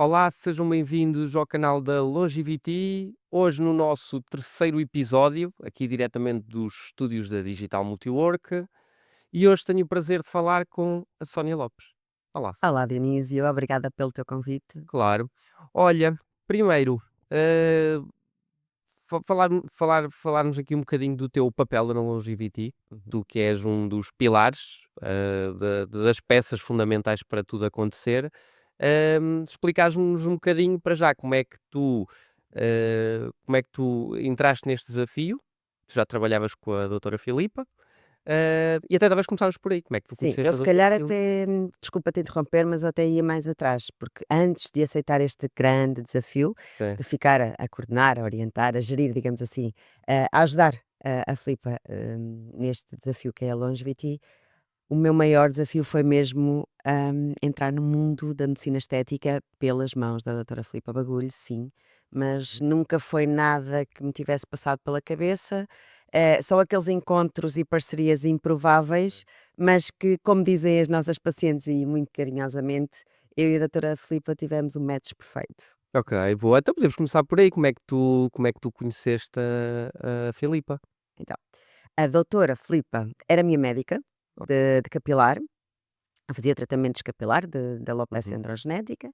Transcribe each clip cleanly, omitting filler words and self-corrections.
Olá, sejam bem-vindos ao canal da Longevity. Hoje no nosso terceiro episódio, aqui diretamente dos estúdios da Digital Multiwork, e hoje tenho o prazer de falar com a Sónia Lopes. Olá, Olá, Dionísio, obrigada pelo teu convite. claro. Olha, primeiro, eh, falarmos aqui um bocadinho do teu papel na Longevity, Uhum. tu que és um dos pilares, das peças fundamentais para tudo acontecer. Explicares-nos um bocadinho para já como é que tu entraste neste desafio. Tu já trabalhavas com a doutora Filipa, e até talvez começarmos por aí, como é que tu Sim, eu conheceste a se doutora calhar Filipa? até, desculpa te interromper, mas eu até ia mais atrás, porque antes de aceitar este grande desafio Sim. de ficar a coordenar, a orientar, a gerir, digamos assim, a ajudar a Filipa neste desafio que é a Longevity, o meu maior desafio foi mesmo entrar no mundo da medicina estética pelas mãos da doutora Filipa Bagulho, sim, mas nunca foi nada que me tivesse passado pela cabeça. São aqueles encontros e parcerias improváveis, mas que, como dizem as nossas pacientes e muito carinhosamente, eu e a doutora Filipa tivemos um match perfeito. Ok, boa. Então podemos começar por aí. Como é que tu conheceste a Filipa? Então, a doutora Filipa era minha médica de capilar, fazia tratamentos capilar de alopecia Uhum. androgenética.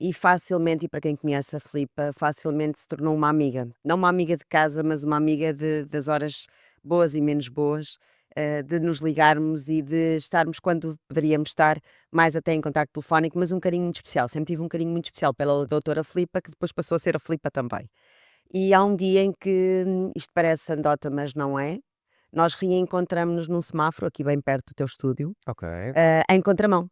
E facilmente, e para quem conhece a Filipa, facilmente se tornou uma amiga. Não uma amiga de casa, mas uma amiga das horas boas e menos boas, de nos ligarmos e de estarmos quando poderíamos estar, mais até em contacto telefónico, mas um carinho muito especial. Sempre tive um carinho muito especial pela doutora Filipa, que depois passou a ser a Filipa também. E há um dia em que, isto parece anedota, mas não é, nós reencontramos-nos num semáforo, aqui bem perto do teu estúdio, Ok. em contramão.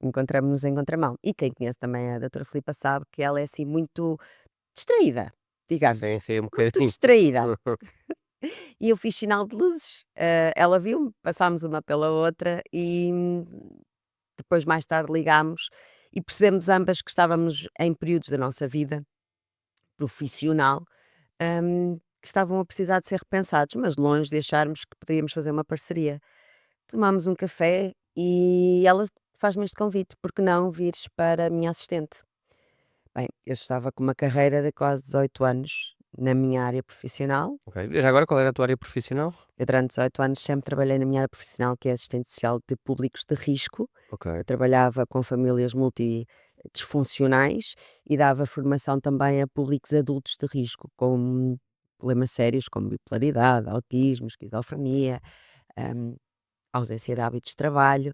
Encontramos-nos em contramão. E quem conhece também a doutora Filipa sabe que ela é assim muito distraída, Sim, digamos, sim, um muito bocadinho. distraída. E eu fiz sinal de luzes, ela viu-me, passámos uma pela outra e depois mais tarde ligámos e percebemos ambas que estávamos em períodos da nossa vida profissional, que estavam a precisar de ser repensados, mas longe de acharmos que poderíamos fazer uma parceria. Tomámos um café e ela faz-me este convite: "Por que não vires para a minha assistente?". Bem, eu estava com uma carreira de quase 18 anos na minha área profissional. Ok. Já agora qual era a tua área profissional? Eu durante 18 anos sempre trabalhei na minha área profissional, que é assistente social de públicos de risco. Ok. Eu trabalhava com famílias multidisfuncionais e dava formação também a públicos adultos de risco, com problemas sérios como bipolaridade, autismo, esquizofrenia, hum, ausência de hábitos de trabalho.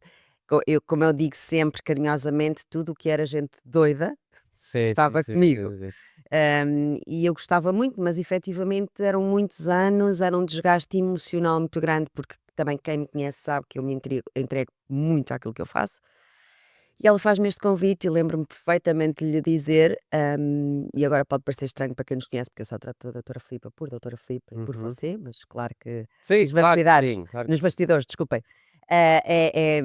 Como eu digo sempre carinhosamente, tudo o que era gente doida Sim, sim, estava sim, comigo. sim, sim. E eu gostava muito, mas efetivamente eram muitos anos, era um desgaste emocional muito grande, porque também quem me conhece sabe que eu me entrego muito àquilo que eu faço. E ela faz-me este convite e lembro-me perfeitamente de lhe dizer, e agora pode parecer estranho para quem nos conhece, porque eu só trato a doutora Filipa por doutora Filipa e por Uhum. você, mas claro que Sim, nos claro que bastidores, sim, claro nos que sim. bastidores, desculpem, é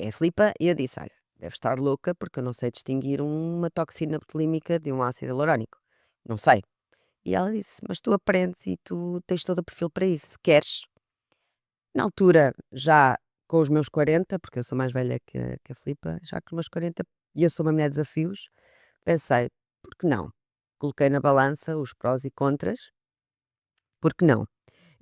a Filipa, e eu disse: "Olha, deve estar louca porque eu não sei distinguir uma toxina botulímica de um ácido hialurónico, não sei". E ela disse: "Mas tu aprendes e tu tens todo o perfil para isso, se queres". Na altura, já com os meus 40, porque eu sou mais velha que a Filipa, já com os meus 40 e eu sou uma mulher de desafios, pensei: "Por que não?". Coloquei na balança os prós e contras, por que não?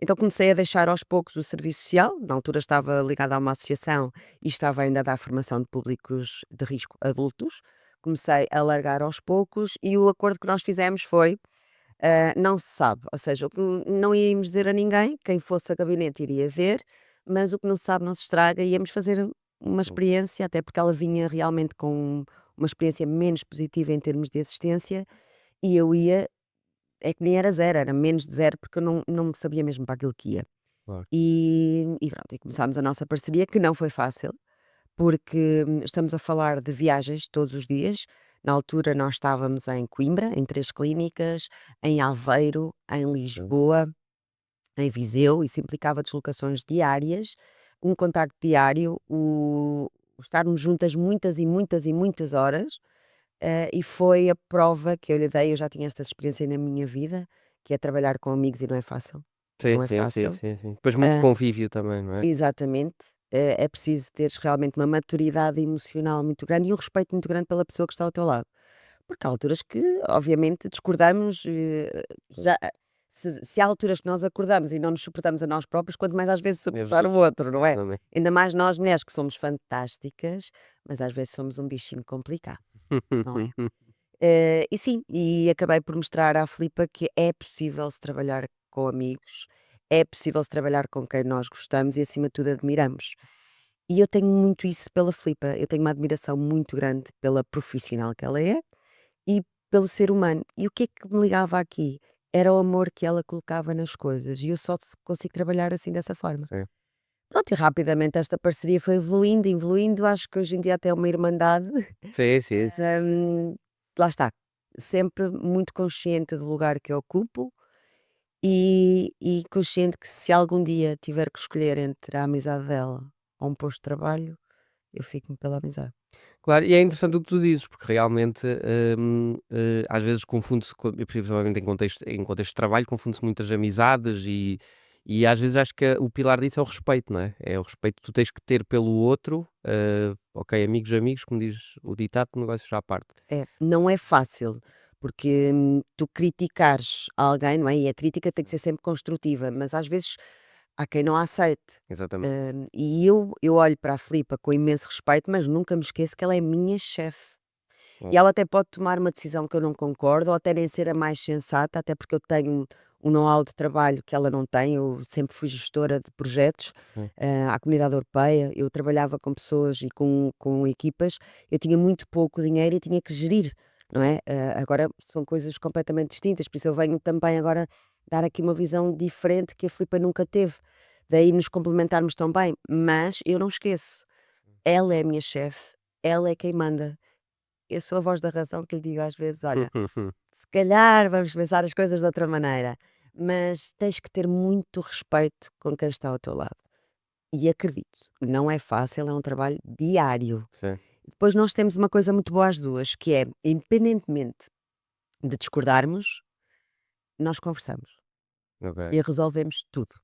Então comecei a deixar aos poucos o serviço social, na altura estava ligada a uma associação e estava ainda a dar formação de públicos de risco adultos. Comecei a largar aos poucos e o acordo que nós fizemos foi, não se sabe, ou seja, o que não íamos dizer a ninguém, quem fosse a gabinete iria ver, mas o que não se sabe não se estraga, íamos fazer uma Hum. experiência, até porque ela vinha realmente com uma experiência menos positiva em termos de assistência, e eu ia, é que nem era zero, era menos de zero, porque eu não me sabia mesmo para aquilo que ia. Claro. E pronto, e começámos a nossa parceria, que não foi fácil, porque estamos a falar de viagens todos os dias. Na altura nós estávamos em Coimbra, em 3 clínicas, em Aveiro, em Ok. Lisboa, em Viseu, isso implicava deslocações diárias, um contacto diário, o estarmos juntas muitas e muitas e muitas horas, e foi a prova que eu lhe dei. Eu já tinha esta experiência na minha vida, que é trabalhar com amigos e não é fácil, Sim, não é sim, sim, fácil. sim, sim. Depois muito Ah, convívio também, não é? exatamente. é preciso teres realmente uma maturidade emocional muito grande e um respeito muito grande pela pessoa que está ao teu lado. Porque há alturas que, obviamente, discordamos, já se há alturas que nós acordamos e não nos suportamos a nós próprios, quanto mais às vezes Mesmo suportar o outro, não é? também. Ainda mais nós mulheres que somos fantásticas, mas às vezes somos um bichinho complicado, não é? E sim, e acabei por mostrar à Filipa que é possível se trabalhar com amigos, é possível se trabalhar com quem nós gostamos e acima de tudo admiramos. E eu tenho muito isso pela Filipa, eu tenho uma admiração muito grande pela profissional que ela é e pelo ser humano. E o que é que me ligava aqui? Era o amor que ela colocava nas coisas e eu só consigo trabalhar assim dessa forma. Sim. Pronto, e rapidamente esta parceria foi evoluindo, evoluindo, acho que hoje em dia até é uma irmandade. Sim, sim, sim. Hum, Lá está, sempre muito consciente do lugar que eu ocupo e consciente que se algum dia tiver que escolher entre a amizade dela ou um posto de trabalho, eu fico-me pela amizade. Claro, e é interessante o que tu dizes, porque realmente, às vezes confunde-se, principalmente em contexto de trabalho, confunde-se muitas amizades e às vezes acho que o pilar disso é o respeito, não é? É o respeito que tu tens que ter pelo outro, ok, amigos, amigos, como diz o ditado, negócios à parte. É, não é fácil, porque tu criticares alguém, não é? E a crítica tem que ser sempre construtiva, mas às vezes há quem não a aceite. Exatamente. E eu olho para a Filipa com imenso respeito, mas nunca me esqueço que ela é minha chefe. É. E ela até pode tomar uma decisão que eu não concordo, ou até nem ser a mais sensata, até porque eu tenho um know-how de trabalho que ela não tem. Eu sempre fui gestora de projetos Sim. à comunidade europeia, eu trabalhava com pessoas e com equipas, eu tinha muito pouco dinheiro e tinha que gerir, não é? Agora são coisas completamente distintas, por isso eu venho também agora dar aqui uma visão diferente que a Filipa nunca teve. Daí nos complementarmos tão bem, mas eu não esqueço, ela é a minha chefe, ela é quem manda. Eu sou a voz da razão que lhe digo às vezes: "Olha, se calhar vamos pensar as coisas de outra maneira", mas tens que ter muito respeito com quem está ao teu lado. E acredito, não é fácil, é um trabalho diário. Sim, Depois nós temos uma coisa muito boa às 2 que é, independentemente de discordarmos, nós conversamos ok, e resolvemos tudo.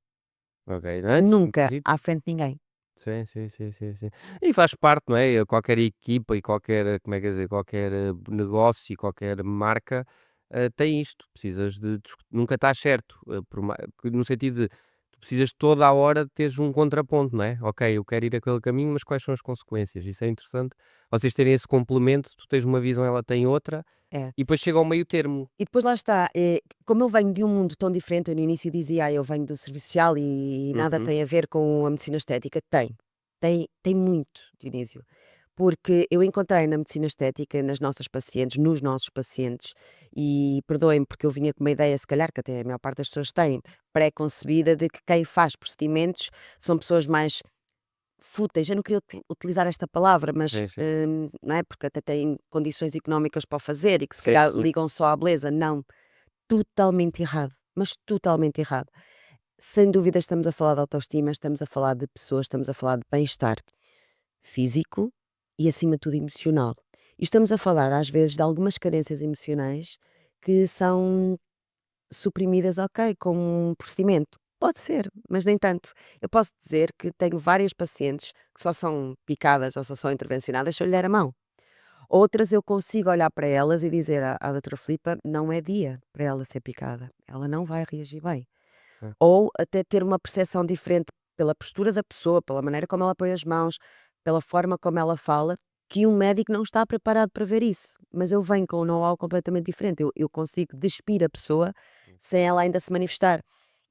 ok. Antes, muito Nunca giro. à frente de ninguém. Sim, sim, sim, sim, sim. E faz parte, não é? Qualquer equipa e qualquer, como é que é dizer, qualquer negócio e qualquer marca tem isto. Precisas de. Nunca estás certo. No sentido de. Tu precisas toda a hora de teres um contraponto, não é? Ok, eu quero ir aquele caminho, mas quais são as consequências? Isso é interessante. Vocês terem esse complemento, tu tens uma visão, ela tem outra, É. e depois chega ao meio termo. E depois lá está, como eu venho de um mundo tão diferente, eu no início dizia: eu venho do serviço social e nada Uhum. tem a ver com a medicina estética". Tem muito, Dionísio, porque eu encontrei na medicina estética, nas nossas pacientes, nos nossos pacientes, e perdoem-me porque eu vinha com uma ideia, se calhar, que até a maior parte das pessoas têm, pré-concebida de que quem faz procedimentos são pessoas mais fúteis. Eu não queria utilizar esta palavra, mas, Sim, sim. não é, porque até têm condições económicas para o fazer e que se Sim, calhar sim. ligam só à beleza. Não, totalmente errado, mas totalmente errado. Sem dúvida estamos a falar de autoestima, estamos a falar de pessoas, estamos a falar de bem-estar físico e, acima de tudo, emocional. E estamos a falar, às vezes, de algumas carências emocionais que são suprimidas, ok, com um procedimento. Pode ser, mas nem tanto. Eu posso dizer que tenho várias pacientes que só são picadas ou só são intervencionadas se eu lhe der a mão. Outras eu consigo olhar para elas e dizer à doutora Filipa, não é dia para ela ser picada. Ela não vai reagir bem. Sim. Ou até ter uma percepção diferente pela postura da pessoa, pela maneira como ela põe as mãos, pela forma como ela fala, que um médico não está preparado para ver isso. Mas eu venho com um know-how completamente diferente. Eu consigo despir a pessoa sem ela ainda se manifestar.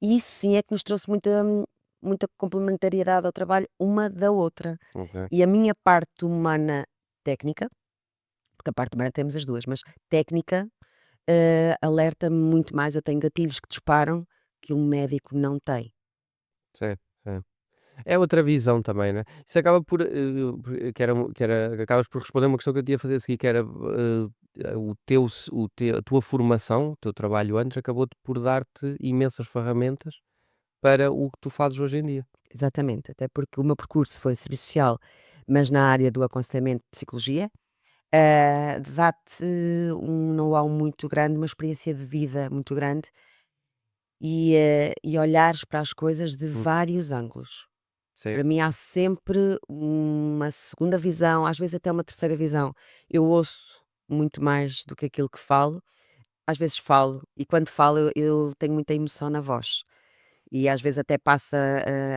E isso sim é que nos trouxe muita complementariedade ao trabalho uma da outra. Ok. E a minha parte humana técnica, porque a parte humana temos as duas, mas técnica, alerta-me muito mais. Eu tenho gatilhos que disparam que um médico não tem. Sim, sim. É outra visão também, né? Isso acaba acabas por responder uma questão que eu te ia fazer a seguir, que era, a tua formação, o teu trabalho antes, acabou-te por dar-te imensas ferramentas para o que tu fazes hoje em dia. Exatamente, até porque o meu percurso foi serviço social, mas na área do aconselhamento de psicologia, dá-te um know-how muito grande, uma experiência de vida muito grande e olhares para as coisas de Hum, vários ângulos. Sim, Para mim há sempre uma segunda visão, às vezes até uma terceira visão. Eu ouço muito mais do que aquilo que falo. Às vezes falo, e quando falo eu tenho muita emoção na voz. E às vezes até passa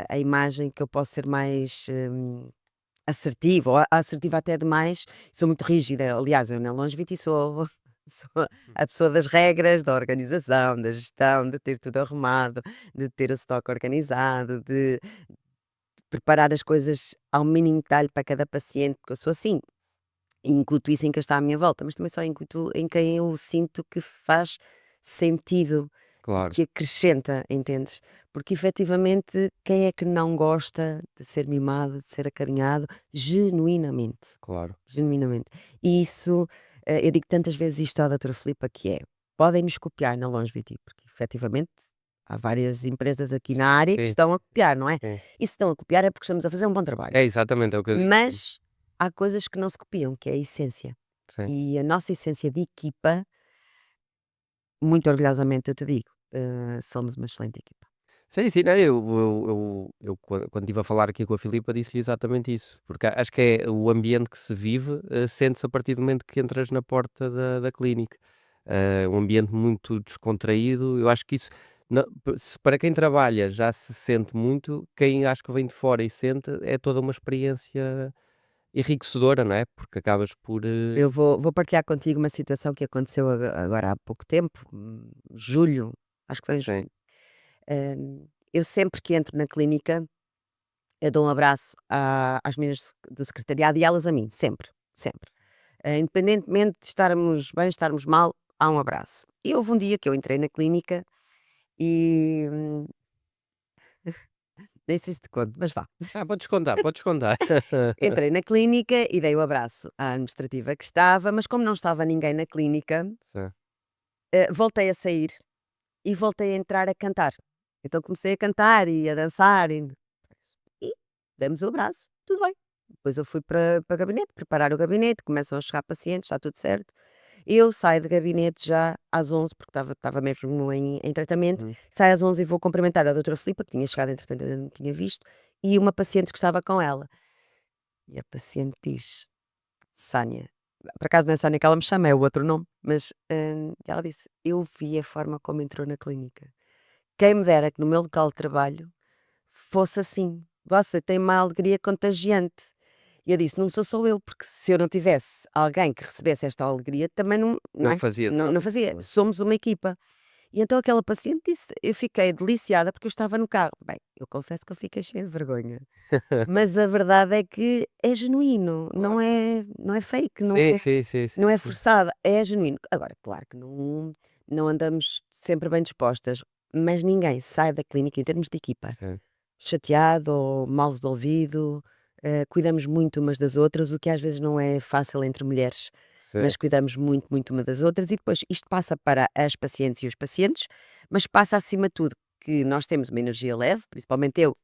a imagem que eu posso ser mais, assertiva, ou assertiva até demais, sou muito rígida. Aliás, eu na Longevity sou sou hum, a pessoa das regras, da organização, da gestão, de ter tudo arrumado, de ter o estoque organizado, de preparar as coisas ao mínimo detalhe para cada paciente, porque eu sou assim. E incuto isso em quem está à minha volta, mas também só incuto em quem eu sinto que faz sentido e claro, que acrescenta, entendes? Porque efetivamente, quem é que não gosta de ser mimado, de ser acarinhado, genuinamente? claro. Genuinamente. E isso, eu digo tantas vezes isto à doutora Filipa, que é, podem nos copiar na Longevity, porque efetivamente há várias empresas aqui na área que Sim, estão a copiar, não é? sim. E se estão a copiar é porque estamos a fazer um bom trabalho. É exatamente, é o que eu digo. Mas há coisas que não se copiam, que é a essência. Sim. E a nossa essência de equipa, muito orgulhosamente eu te digo, somos uma excelente equipa. Sim, sim, não, quando estive a falar aqui com a Filipa disse-lhe exatamente isso, porque acho que é o ambiente que se vive, sente-se a partir do momento que entras na porta da clínica. Um ambiente muito descontraído, eu acho que isso, se para quem trabalha já se sente muito, quem acho que vem de fora e sente, é toda uma experiência enriquecedora, não é? Porque acabas por. Eu vou partilhar contigo uma situação que aconteceu agora há pouco tempo, julho, acho que foi em Sim, julho. Eu sempre que entro na clínica, eu dou um abraço às meninas do secretariado e elas a mim, sempre, sempre. Independentemente de estarmos bem, estarmos mal, há um abraço. E houve um dia que eu entrei na clínica e nem sei se te conto, mas vá. podes contar, podes contar. Entrei na clínica e dei o abraço à administrativa que estava, mas como não estava ninguém na clínica, Sim, voltei a sair e voltei a entrar a cantar. Então comecei a cantar e a dançar e demos o abraço, tudo bem. Depois eu fui para o gabinete, preparar o gabinete, começam a chegar pacientes, está tudo certo. Eu saio do gabinete já às 11 porque estava mesmo em tratamento, uhum. saio às 11 e vou cumprimentar a doutora Filipa, que tinha chegado entretanto, ainda não tinha visto, e uma paciente que estava com ela. E a paciente diz: Sânia, por acaso não é Sânia que ela me chama, é o outro nome, mas, ela disse: "Eu vi a forma como entrou na clínica. Quem me dera que no meu local de trabalho fosse assim. Você tem uma alegria contagiante". E eu disse: "Não sou só eu, porque se eu não tivesse alguém que recebesse esta alegria, também não Não é? fazia. Não fazia. Somos uma equipa". E então aquela paciente disse eu fiquei deliciada, porque eu estava no carro. Bem, eu confesso que eu fiquei cheia de vergonha. Mas a verdade é que é genuíno, Claro. não é fake, Sim, sim, sim, não sim, é sim. forçada, é genuíno. Agora, claro que não andamos sempre bem dispostas, mas ninguém sai da clínica, em termos de equipa, Sim, chateado ou mal resolvido, cuidamos muito umas das outras, o que às vezes não é fácil entre mulheres, sim, mas cuidamos muito, muito uma das outras e depois isto passa para as pacientes e os pacientes, mas passa acima de tudo que nós temos uma energia leve, principalmente eu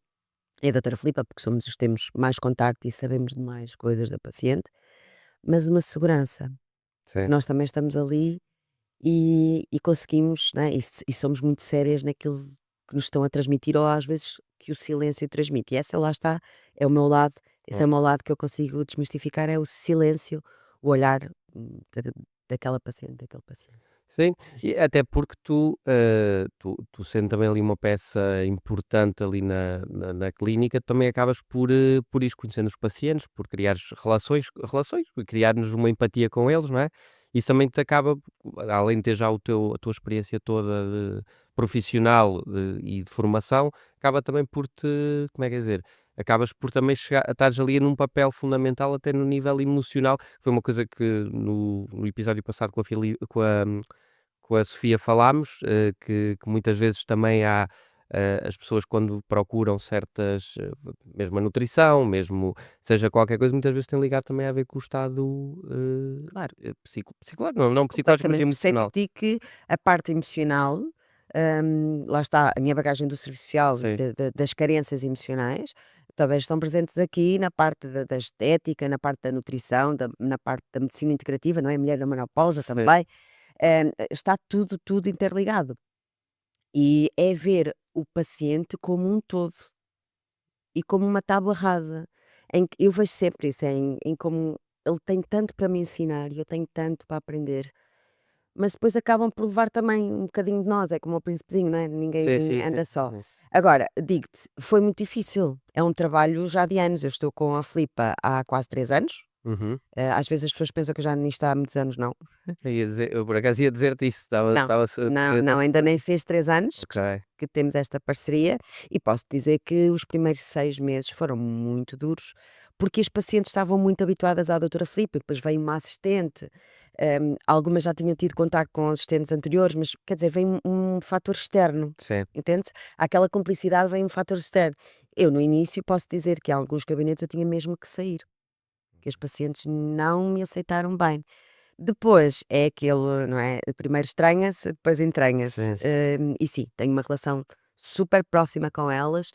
e a doutora Filipa, porque somos os que temos mais contacto e sabemos de mais coisas da paciente, mas uma segurança, porque sim. nós também estamos ali e conseguimos, né, e somos muito sérias naquilo que nos estão a transmitir ou às vezes que o silêncio transmite. E essa lá está, é o meu lado, esse é o meu lado que eu consigo desmistificar, é o silêncio, o olhar daquela paciente, daquele paciente. Sim, e até porque tu sendo também ali uma peça importante ali na clínica, também acabas por ires conhecendo os pacientes, por criares relações, por criares uma empatia com eles, não é? Isso também te acaba, além de ter já a tua experiência toda profissional e de formação, acaba também por te, como é que é dizer? Acabas por também chegar, estares ali num papel fundamental até no nível emocional, que foi uma coisa que no episódio passado com a Sofia falámos, que muitas vezes também há, as pessoas quando procuram certas, mesmo a nutrição, mesmo seja qualquer coisa, muitas vezes tem ligado também a ver com o estado, Claro. psicológico, não psicológico, mas Completamente. Por isso é que emocional. te digo que a parte emocional, lá está, a minha bagagem do serviço social e Sim, das carências emocionais, também estão presentes aqui na parte da estética, na parte da nutrição, na parte da medicina integrativa, não é? A mulher na menopausa sim, também. Está tudo, tudo interligado. E é ver o paciente como um todo. e como uma tábua rasa, em que eu vejo sempre isso, em como ele tem tanto para me ensinar e eu tenho tanto para aprender, mas depois acabam por levar também um bocadinho de nós, é como o príncipezinho, não é? Sim, Ninguém sim, sim. anda só. Sim. Agora, digo-te, foi muito difícil, é um trabalho já de anos, eu estou com a Filipa há quase 3 anos, Uhum. às vezes as pessoas pensam que eu já nisto há muitos anos, não. Eu por acaso ia dizer-te isso, estava Não, estava não, não, ainda nem fez 3 anos ok, que temos esta parceria e posso dizer que os primeiros 6 meses foram muito duros, porque as pacientes estavam muito habituadas à doutora Filipa, depois veio uma assistente, algumas já tinham tido contacto com assistentes anteriores, mas quer dizer, vem um fator externo, sim. entendes? Aquela cumplicidade vem um fator externo. Eu no início posso dizer que em alguns gabinetes eu tinha mesmo que sair, que as pacientes não me aceitaram bem. Depois é aquele, não é? Primeiro estranha-se, depois entranha-se. Sim, sim. E sim, tenho uma relação super próxima com elas.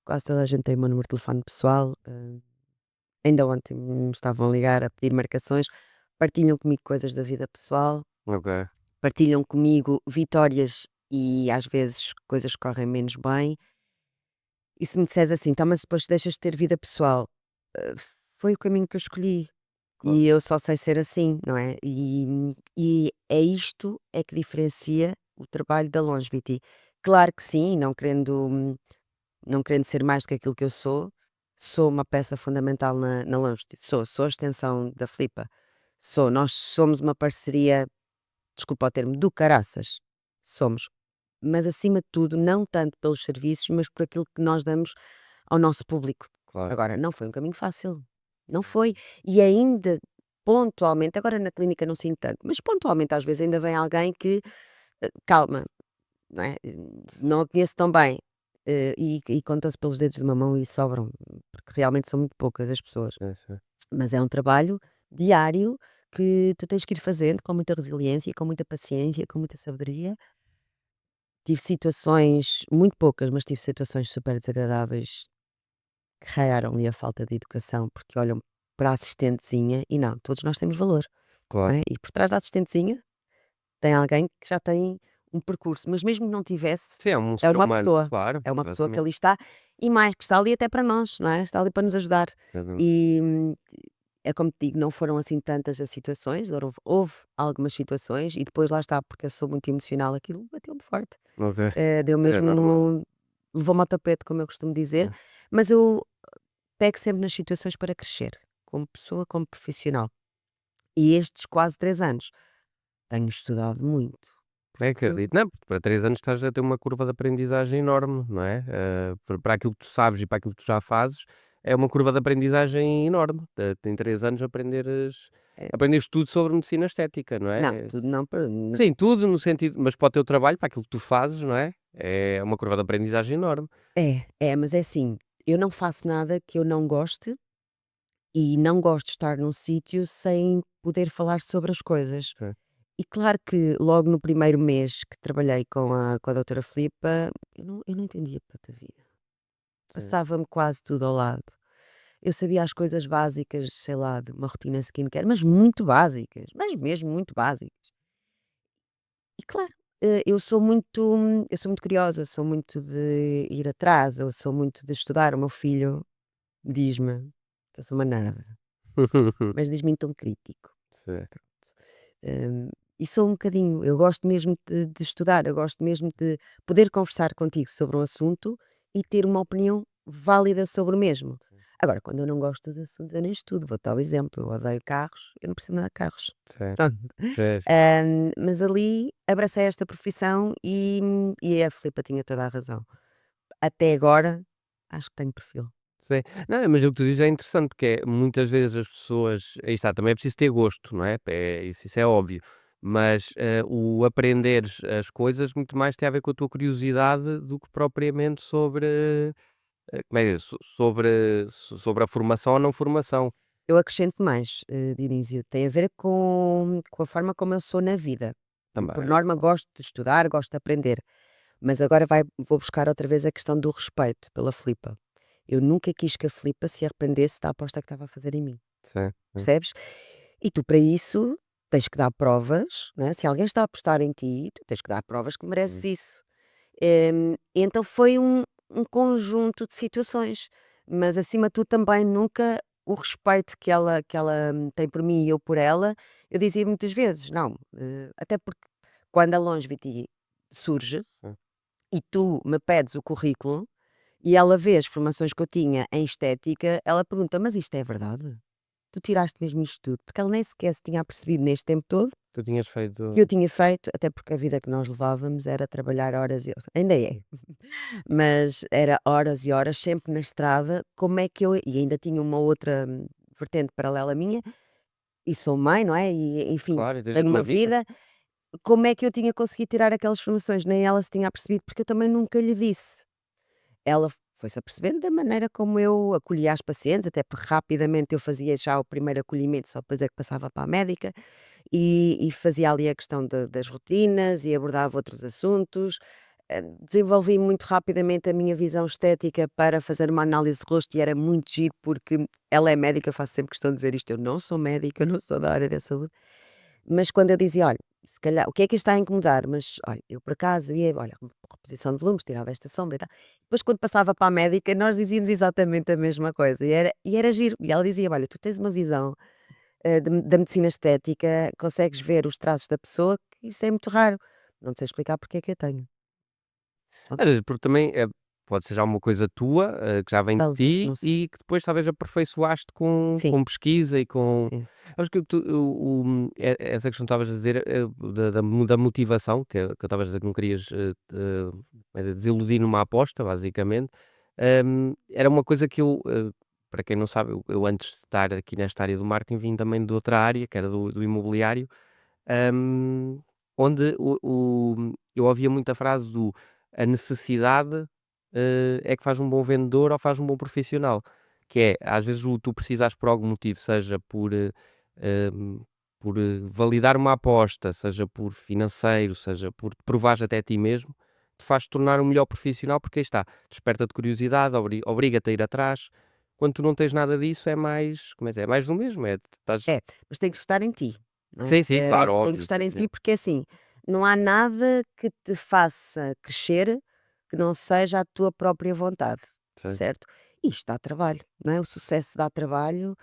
Quase toda a gente tem o meu número de telefone pessoal. Ainda ontem me estavam a ligar a pedir marcações. Partilham comigo coisas da vida pessoal, Ok. partilham comigo vitórias e às vezes coisas que correm menos bem. E se me disseres assim, então, mas depois deixas de ter vida pessoal, eh, foi o caminho que eu escolhi. Claro. E eu só sei ser assim, não é? E é isto é que diferencia o trabalho da Longevity. Claro que sim, não querendo ser mais do que aquilo que eu sou uma peça fundamental na Longevity. Sou a extensão da Flipa. Nós somos uma parceria, desculpa o termo, do caraças. Somos. Mas acima de tudo, não tanto pelos serviços, mas por aquilo que nós damos ao nosso público. Claro. Agora, não foi um caminho fácil, não foi. E ainda pontualmente, agora na clínica não sinto tanto, mas pontualmente às vezes ainda vem alguém que, calma, não é? Não a conheço tão bem. E conta-se pelos dedos de uma mão e sobram, porque realmente são muito poucas as pessoas. Sim, sim. Mas é um trabalho diário que tu tens que ir fazendo com muita resiliência, com muita paciência, com muita sabedoria. Tive situações, muito poucas, mas tive situações super desagradáveis que raiaram-lhe a falta de educação, porque olham para a assistentezinha e não, todos nós temos valor, Claro. não é? E por trás da assistentezinha tem alguém que já tem um percurso, mas mesmo que não tivesse, Sim, é um é ser uma humano, pessoa, claro, é uma pessoa que exatamente. ali está e mais, que está ali até para nós, não é? Está ali para nos ajudar. Exatamente. E é como te digo, não foram assim tantas as situações, houve algumas situações e depois lá está, porque eu sou muito emocional, aquilo bateu-me forte. Ok. Deu É normal. mesmo, levou-me ao tapete, como eu costumo dizer, É. mas eu pego sempre nas situações para crescer, como pessoa, como profissional. E estes quase 3 anos tenho estudado muito, É, porque acredito. Não, porque para 3 anos estás a ter uma curva de aprendizagem enorme, não é? Para aquilo que tu sabes e para aquilo que tu já fazes, é uma curva de aprendizagem enorme. Em 3 anos eh, aprendes tudo sobre medicina estética, não não, é? tudo não para Sim, tudo no sentido, mas para o teu trabalho, para aquilo que tu fazes, não é? É uma curva de aprendizagem enorme. mas é assim, eu não faço nada que eu não goste e não gosto de estar num sítio sem poder falar sobre as coisas. Sim, E claro que logo no primeiro mês que trabalhei com a doutora Filipa, eu não entendia para a vida. sim. Passava-me quase tudo ao lado. Eu sabia as coisas básicas, sei lá, de uma rotina skincare, mas muito básicas, mas mesmo muito básicas. E claro, eu sou muito curiosa, eu sou muito de ir atrás, eu sou muito de estudar. O meu filho diz-me que eu sou uma nerd, mas diz-me em tom crítico. Sim, Hum, e sou um bocadinho, eu gosto mesmo de estudar, eu gosto mesmo de poder conversar contigo sobre um assunto e ter uma opinião válida sobre o mesmo. Agora, quando eu não gosto dos assuntos, eu nem estudo. Vou dar o exemplo, eu odeio carros, eu não percebo nada de carros. sim, Pronto. sim, sim. Mas ali abracei esta profissão e a Filipa tinha toda a razão. Até agora, acho que tenho perfil. Sim. Não, mas o que tu dizes é interessante, porque muitas vezes as pessoas, aí está, também é preciso ter gosto, não é? Isso é óbvio. Mas o aprenderes as coisas muito mais tem a ver com a tua curiosidade do que propriamente sobre, como é que é? Sobre a formação ou não formação. Eu acrescento mais, Dionísio, tem a ver com a forma como eu sou na vida. Por Também. norma, gosto de estudar, gosto de aprender, mas agora vou buscar outra vez a questão do respeito pela Filipa. Eu nunca quis que a Filipa se arrependesse da aposta que estava a fazer em mim, Sim, sim. percebes? E tu, para isso, tens que dar provas, né? Se alguém está a apostar em ti, tu tens que dar provas que mereces Hum. isso. Então foi um conjunto de situações, mas acima de tudo também nunca o respeito que ela tem por mim e eu por ela, eu dizia muitas vezes: "Não", até porque quando a Longevity surge sim. e tu me pedes o currículo, e ela vê as formações que eu tinha em estética, ela pergunta: "Mas isto é verdade? Tu tiraste mesmo isto tudo?" Porque ela nem sequer se tinha apercebido neste tempo todo Tu tinhas feito que eu tinha feito, até porque a vida que nós levávamos era trabalhar horas e horas, ainda é, mas era horas e horas sempre na estrada. Como é que eu, e ainda tinha uma outra vertente paralela minha, e sou mãe, não é? E enfim, claro, e tens tenho uma uma vida. vida. Como é que eu tinha conseguido tirar aquelas formações? Nem ela se tinha apercebido, porque eu também nunca lhe disse. Ela foi-se apercebendo da maneira como eu acolhia as pacientes, até porque rapidamente eu fazia já o primeiro acolhimento, só depois é que passava para a médica, e fazia ali a questão das rotinas e abordava outros assuntos. Desenvolvi muito rapidamente a minha visão estética para fazer uma análise de rosto e era muito giro, porque ela é médica, eu faço sempre questão de dizer isto, eu não sou médica, eu não sou da área da saúde, mas quando eu dizia: "Olha, se calhar o que é que a está a incomodar?", mas olha, eu por acaso ia, olha, reposição de volumes, tirava esta sombra e tal. Depois quando passava para a médica, nós dizíamos exatamente a mesma coisa e era giro. E ela dizia: "Olha, tu tens uma visão, da medicina estética, consegues ver os traços da pessoa, que isso é muito raro. Não te sei explicar porque é que eu tenho". Pronto, Às vezes, porque também pode ser já uma coisa tua, que já vem de talvez, ti não sei. e que depois talvez aperfeiçoaste com, Sim, com pesquisa e com. sim. Acho que essa questão que estavas a dizer da motivação, que eu estavas a dizer que não querias desiludir numa aposta, basicamente, era uma coisa que eu, para quem não sabe, eu antes de estar aqui nesta área do marketing vim também de outra área, que era do imobiliário, hum, onde eu ouvia muita frase do a necessidade, é que faz um bom vendedor ou faz um bom profissional. Que é, às vezes, tu precisares por algum motivo, seja hum, validar uma aposta, seja por financeiro, seja por te provares até a ti mesmo, te faz tornar um melhor profissional, porque aí está, desperta-te curiosidade, obriga-te a ir atrás. Quando tu não tens nada disso, é mais, como é que é? É mais do mesmo, estás. É, mas tem que estar em ti, não é? Sim, sim, claro, Tem que óbvio, estar sim, em sim. ti, porque assim, não há nada que te faça crescer que não seja a tua própria vontade, Sim. certo? E isto dá trabalho, não é? O sucesso dá trabalho,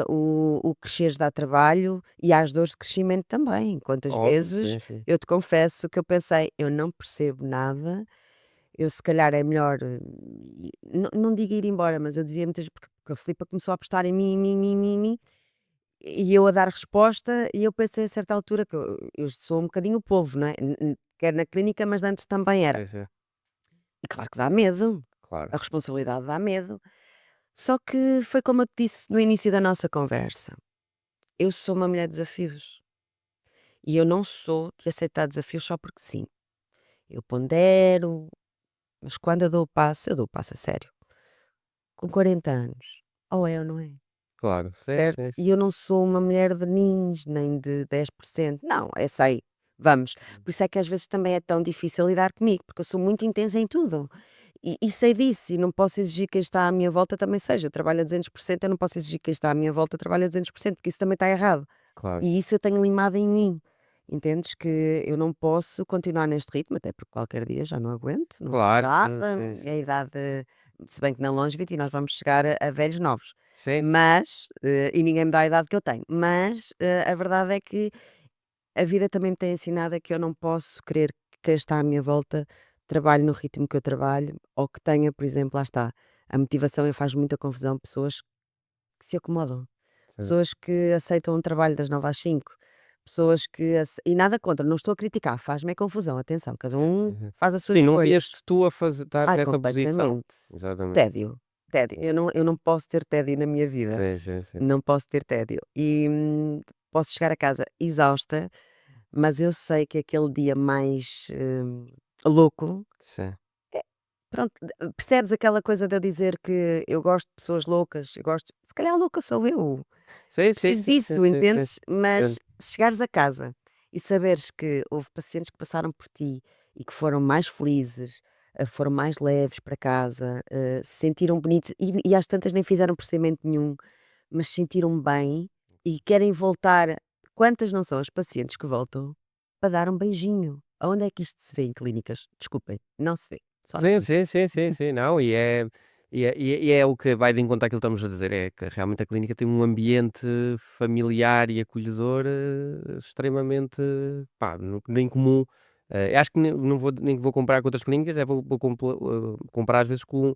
o crescer dá trabalho e há as dores de crescimento também. Quantas Óbvio, vezes sim, sim. eu te confesso que eu pensei, eu não percebo nada, eu se calhar é melhor, não digo ir embora, mas eu dizia muitas, porque a Filipa começou a apostar em mim, em mim, em mim, em mim, e eu a dar resposta, e eu pensei a certa altura que eu sou um bocadinho o povo, não é? Quer na clínica, mas antes também era. Sim, sim, E claro que dá medo, a claro. responsabilidade dá medo. Só que foi como eu te disse no início da nossa conversa, eu sou uma mulher de desafios. E eu não sou de aceitar desafios só porque sim. Eu pondero, mas quando eu dou o passo a sério. Com 40 anos, ou é ou não é? Claro, sim, Certo? sim, E sim. eu não sou uma mulher de nins, nem de 10%. Não, é sei, vamos. Por isso é que às vezes também é tão difícil lidar comigo, porque eu sou muito intensa em tudo. E sei disso, e não posso exigir que quem está à minha volta também seja. Eu trabalho a 200%, eu não posso exigir que quem está à minha volta trabalhe a 200%, porque isso também está errado. Claro, E isso eu tenho limado em mim. Entendes que eu não posso continuar neste ritmo, até porque qualquer dia já não aguento, não claro, dá, sim, sim, é a sim. idade, se bem que na Longevity nós vamos chegar a velhos novos, Sim, mas, e ninguém me dá a idade que eu tenho, mas, a verdade é que a vida também me tem ensinado é que eu não posso querer que quem está à minha volta trabalhe no ritmo que eu trabalho, ou que tenha, por exemplo, lá está, a motivação e faz muita confusão, pessoas que se acomodam, sim. pessoas que aceitam um trabalho das 9 às 5, pessoas que e nada contra, não estou a criticar, faz-me é confusão, atenção, cada um Uhum. faz as suas Sim, não escolhas. vias-te tu a fazer estar Ai, nessa posição. completamente. Exatamente. Tédio, tédio. Eu não posso ter tédio na minha vida, Sim, sim, sim. não posso ter tédio. E, posso chegar a casa exausta, mas eu sei que aquele dia mais, louco, Sim. é pronto, percebes aquela coisa de eu dizer que eu gosto de pessoas loucas, eu gosto, se calhar louca sou eu, Sim, sim, preciso sim, sim, disso, sim, sim. entendes? Mas Entendo. se chegares a casa e saberes que houve pacientes que passaram por ti e que foram mais felizes, foram mais leves para casa, se sentiram bonitos e às tantas nem fizeram procedimento nenhum, mas se sentiram bem e querem voltar. Quantas não são as pacientes que voltam para dar um beijinho? Aonde é que isto se vê em clínicas? Desculpem, não se vê. só Sim, nisso. sim, sim, sim, sim, não, e é o que vai de encontro àquilo que estamos a dizer, é que realmente a clínica tem um ambiente familiar e acolhedor, extremamente, pá, nem comum. Acho que não vou nem vou comparar com outras clínicas, vou comparar às vezes com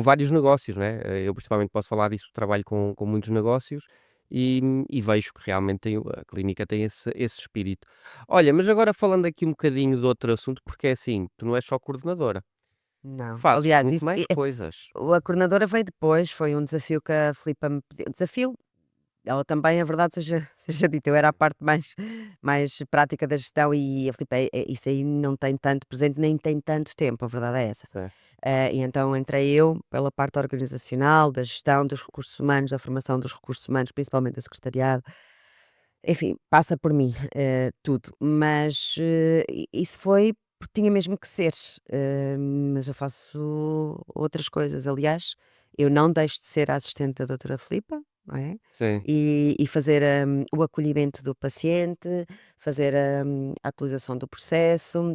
vários negócios, não é? Eu principalmente posso falar disso, trabalho com muitos negócios e vejo que realmente a clínica tem esse espírito. Olha, mas agora falando aqui um bocadinho de outro assunto, porque é assim, tu não és só coordenadora. Tu Não. fazes Aliás, muito isso mais coisas. a coordenadora veio depois, foi um desafio que a Filipa me pediu. Desafio, ela também, a verdade seja, seja dita, eu era a parte mais prática da gestão e a Filipa, isso aí não tem tanto presente, nem tem tanto tempo, a verdade é essa. Sim, E então entrei eu pela parte organizacional, da gestão dos recursos humanos, da formação dos recursos humanos, principalmente do secretariado. Enfim, passa por mim, tudo. Mas isso foi porque tinha mesmo que ser. Mas eu faço outras coisas. Aliás, eu não deixo de ser a assistente da doutora Filipa, não é? sim, E fazer o acolhimento do paciente, fazer a atualização do processo,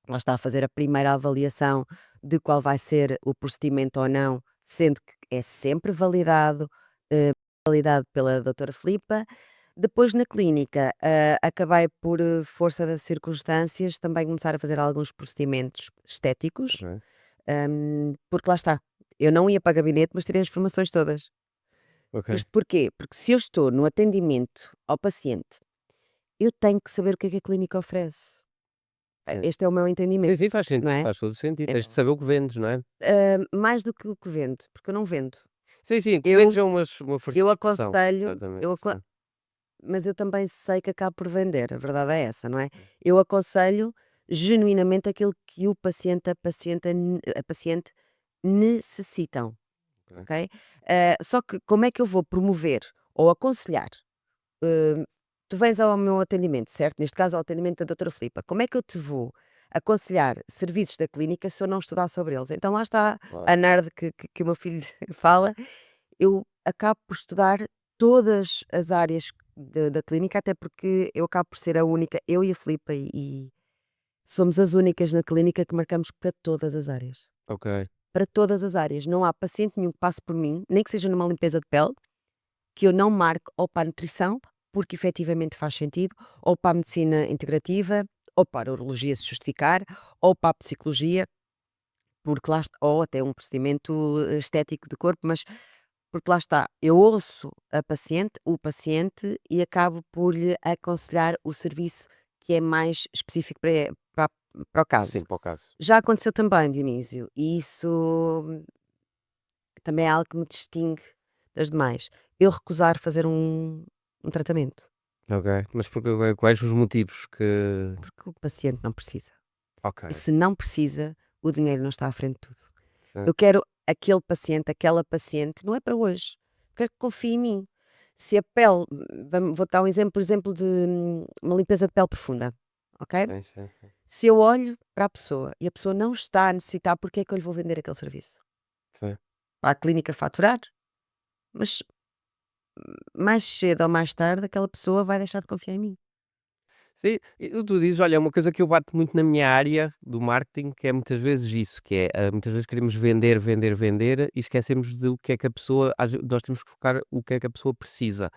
lá está a fazer a primeira avaliação de qual vai ser o procedimento ou não, sendo que é sempre validado, validado pela doutora Filipa. Depois na clínica, acabei por, força das circunstâncias, também começar a fazer alguns procedimentos estéticos, ok, porque lá está, eu não ia para gabinete, mas tirei as formações todas. ok. Isto porquê? Porque se eu estou no atendimento ao paciente, eu tenho que saber o que é que a clínica oferece. Sim. Este é o meu Sim, entendimento, sim, faz não sentido, é? faz todo o sentido. É, Tens de saber o que vendes, não é? mais do que o que vendo, porque eu não vendo. Sim, sim, o que vendes Eu é uma força eu de expressão. aconselho, Exatamente, eu aco sim. mas eu também sei que acabo por vender, a verdade é essa, não é? Eu aconselho genuinamente aquilo que o paciente, a paciente necessitam, Ok. ok? Só que como é que eu vou promover ou aconselhar, hã, tu vens ao meu atendimento, certo? Neste caso ao atendimento da doutora Filipa, como é que eu te vou aconselhar serviços da clínica se eu não estudar sobre eles? Então lá está Claro. a nerd que o meu filho fala, eu acabo por estudar todas as áreas da clínica, até porque eu acabo por ser a única, eu e a Filipa, e somos as únicas na clínica que marcamos para todas as áreas. Ok. Para todas as áreas. Não há paciente nenhum que passe por mim, nem que seja numa limpeza de pele, que eu não marque ou para a nutrição, porque efetivamente faz sentido, ou para a medicina integrativa, ou para a urologia se justificar, ou para a psicologia, porque lá está, ou até um procedimento estético do corpo, mas porque lá está, eu ouço a paciente, o paciente, e acabo por lhe aconselhar o serviço que é mais específico para o caso. Sim, para o caso. Já aconteceu também, Dionísio, e isso também é algo que me distingue das demais. Eu recusar fazer um tratamento, Ok. Mas porque, quais os motivos que. porque o paciente não precisa. Ok. E se não precisa, o dinheiro não está à frente de tudo. Sim. Eu quero aquele paciente, aquela paciente, não é para hoje. Quero que confie em mim. Se a pele, vou dar um exemplo, por exemplo, de uma limpeza de pele profunda, ok? Sim, sim, sim. Se eu olho para a pessoa e a pessoa não está a necessitar, porque é que eu lhe vou vender aquele serviço? Sim. Para a clínica faturar, mas mais cedo ou mais tarde aquela pessoa vai deixar de confiar em mim. Sim, e o tu dizes, olha, é uma coisa que eu bato muito na minha área do marketing, que é muitas vezes isso, que é, muitas vezes queremos vender, vender, vender e esquecemos do que é que a pessoa, nós temos que focar o que é que a pessoa precisa.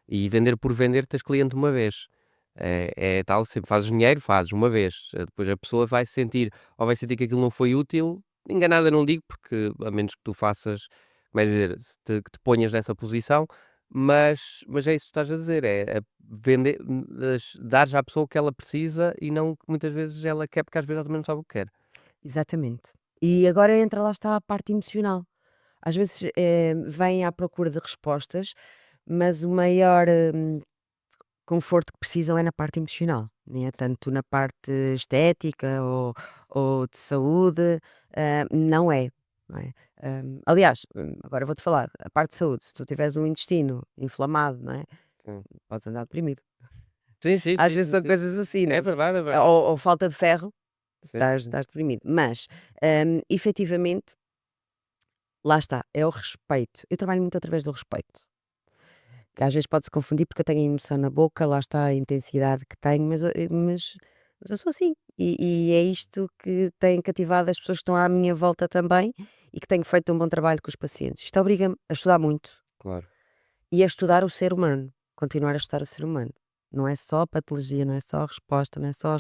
E vender por vender, tens cliente uma vez. É tal, sempre fazes dinheiro, fazes uma vez. Depois a pessoa vai sentir, ou vai sentir que aquilo não foi útil, enganada não digo, porque a menos que tu faças, como é dizer, que te ponhas nessa posição, mas é isso que estás a dizer, é vender, dares à pessoa o que ela precisa e não o que muitas vezes ela quer, porque às vezes ela também não sabe o que quer. Exatamente. E agora entra lá está a parte emocional. Às vezes vêm à procura de respostas, mas o maior conforto que precisam é na parte emocional, nem é tanto na parte estética ou de saúde, não é. Não é? Aliás, agora vou-te falar, a parte de saúde, se tu tiveres um intestino inflamado, não é? Sim. Podes andar deprimido. Sim, sim, Às sim, vezes sim, são sim. coisas assim, não É é? verdade, é verdade. Ou falta de ferro, Sim, estás deprimido. Mas, efetivamente, lá está, é o respeito. Eu trabalho muito através do respeito. Que às vezes pode-se confundir porque eu tenho a emoção na boca, lá está a intensidade que tenho, mas eu sou assim. E é isto que tem cativado as pessoas que estão à minha volta também e que tenho feito um bom trabalho com os pacientes. Isto obriga-me a estudar muito Claro. e a estudar o ser humano, continuar a estudar o ser humano. Não é só a patologia, não é só a resposta, não é só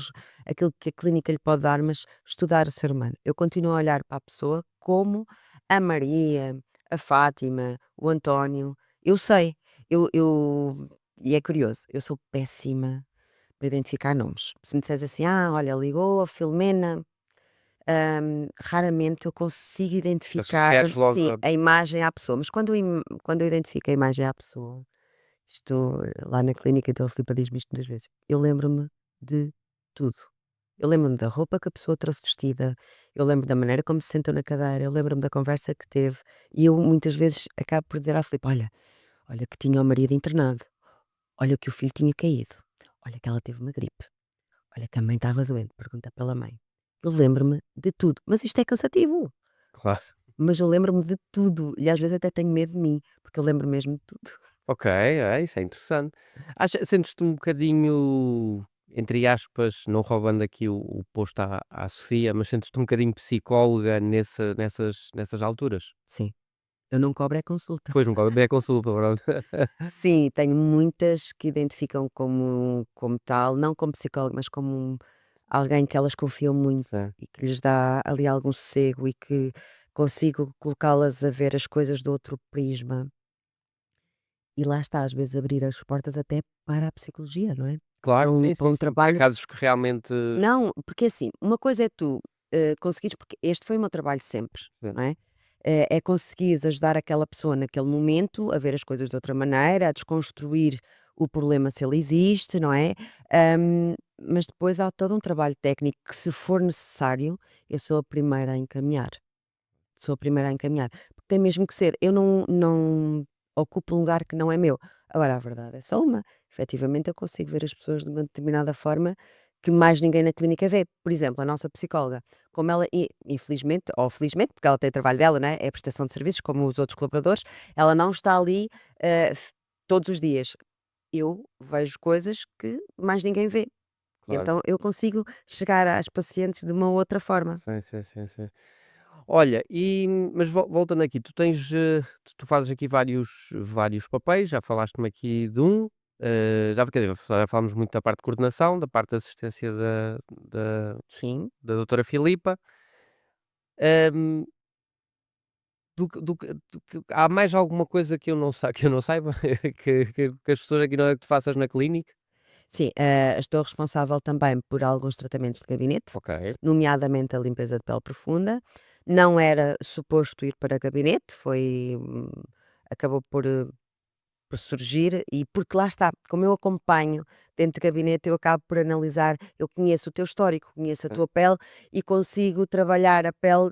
aquilo que a clínica lhe pode dar, mas estudar o ser humano. Eu continuo a olhar para a pessoa como a Maria, a Fátima, o António. Eu sei, e é curioso, eu sou péssima para identificar nomes. Se me disseres assim, olha, ligou a Filomena, raramente eu consigo identificar, Associares logo sim, a. a imagem à pessoa, mas quando eu identifico a imagem à pessoa, estou lá na clínica, então a Filipa diz-me isto muitas vezes, eu lembro-me de tudo. Eu lembro-me da roupa que a pessoa trouxe vestida, eu lembro da maneira como se sentou na cadeira, eu lembro-me da conversa que teve, e eu muitas vezes acabo por dizer à Filipa, olha que tinha o marido internado, olha que o filho tinha caído, olha que ela teve uma gripe, olha que a mãe estava doente, pergunta pela mãe. Eu lembro-me de tudo, mas isto é cansativo. Claro. Mas eu lembro-me de tudo e às vezes até tenho medo de mim, porque eu lembro mesmo de tudo. Ok, isso é interessante. Sentes-te um bocadinho, entre aspas, não roubando aqui o posto à Sofia, mas sentes-te um bocadinho psicóloga nessas alturas? Sim, eu não cobro é consulta. Pois, um bocado bem a consulta, pronto. Sim, tenho muitas que identificam como tal, não como psicólogo, mas como alguém que elas confiam muito Sim. e que lhes dá ali algum sossego e que consigo colocá-las a ver as coisas de outro prisma. E lá está, às vezes abrir as portas até para a psicologia, não é? Claro, sim, Para sim, um sim. Para trabalho. casos que realmente. Não, porque assim, uma coisa é tu, conseguires porque este foi o meu trabalho sempre, Sim. não é? É conseguires ajudar aquela pessoa naquele momento a ver as coisas de outra maneira, a desconstruir o problema se ele existe, não é? Mas depois há todo um trabalho técnico que, se for necessário, eu sou a primeira a encaminhar. Sou a primeira a encaminhar, porque tem mesmo que ser. Eu não ocupo um lugar que não é meu. Agora, a verdade é só uma. Efetivamente, eu consigo ver as pessoas de uma determinada forma que mais ninguém na clínica vê. Por exemplo, a nossa psicóloga, como ela, infelizmente, ou felizmente, porque ela tem trabalho dela, né? É prestação de serviços, como os outros colaboradores, ela não está ali todos os dias. Eu vejo coisas que mais ninguém vê. Claro. Então, eu consigo chegar às pacientes de uma outra forma. Sim, sim, sim, sim. Olha, mas voltando aqui, tu tens, tu fazes aqui vários papéis, já falaste-me aqui de um, quer dizer, já falámos muito da parte de coordenação, da parte de assistência da, Sim. da doutora Filipa. Hum, há mais alguma coisa que eu não, que eu não saiba que as pessoas aqui não é que tu faças na clínica? Sim, estou responsável também por alguns tratamentos de gabinete, Ok, nomeadamente a limpeza de pele profunda. Não era suposto ir para gabinete, acabou por surgir e porque lá está, como eu acompanho dentro de gabinete, eu acabo por analisar, eu conheço o teu histórico, conheço a ok, tua pele e consigo trabalhar a pele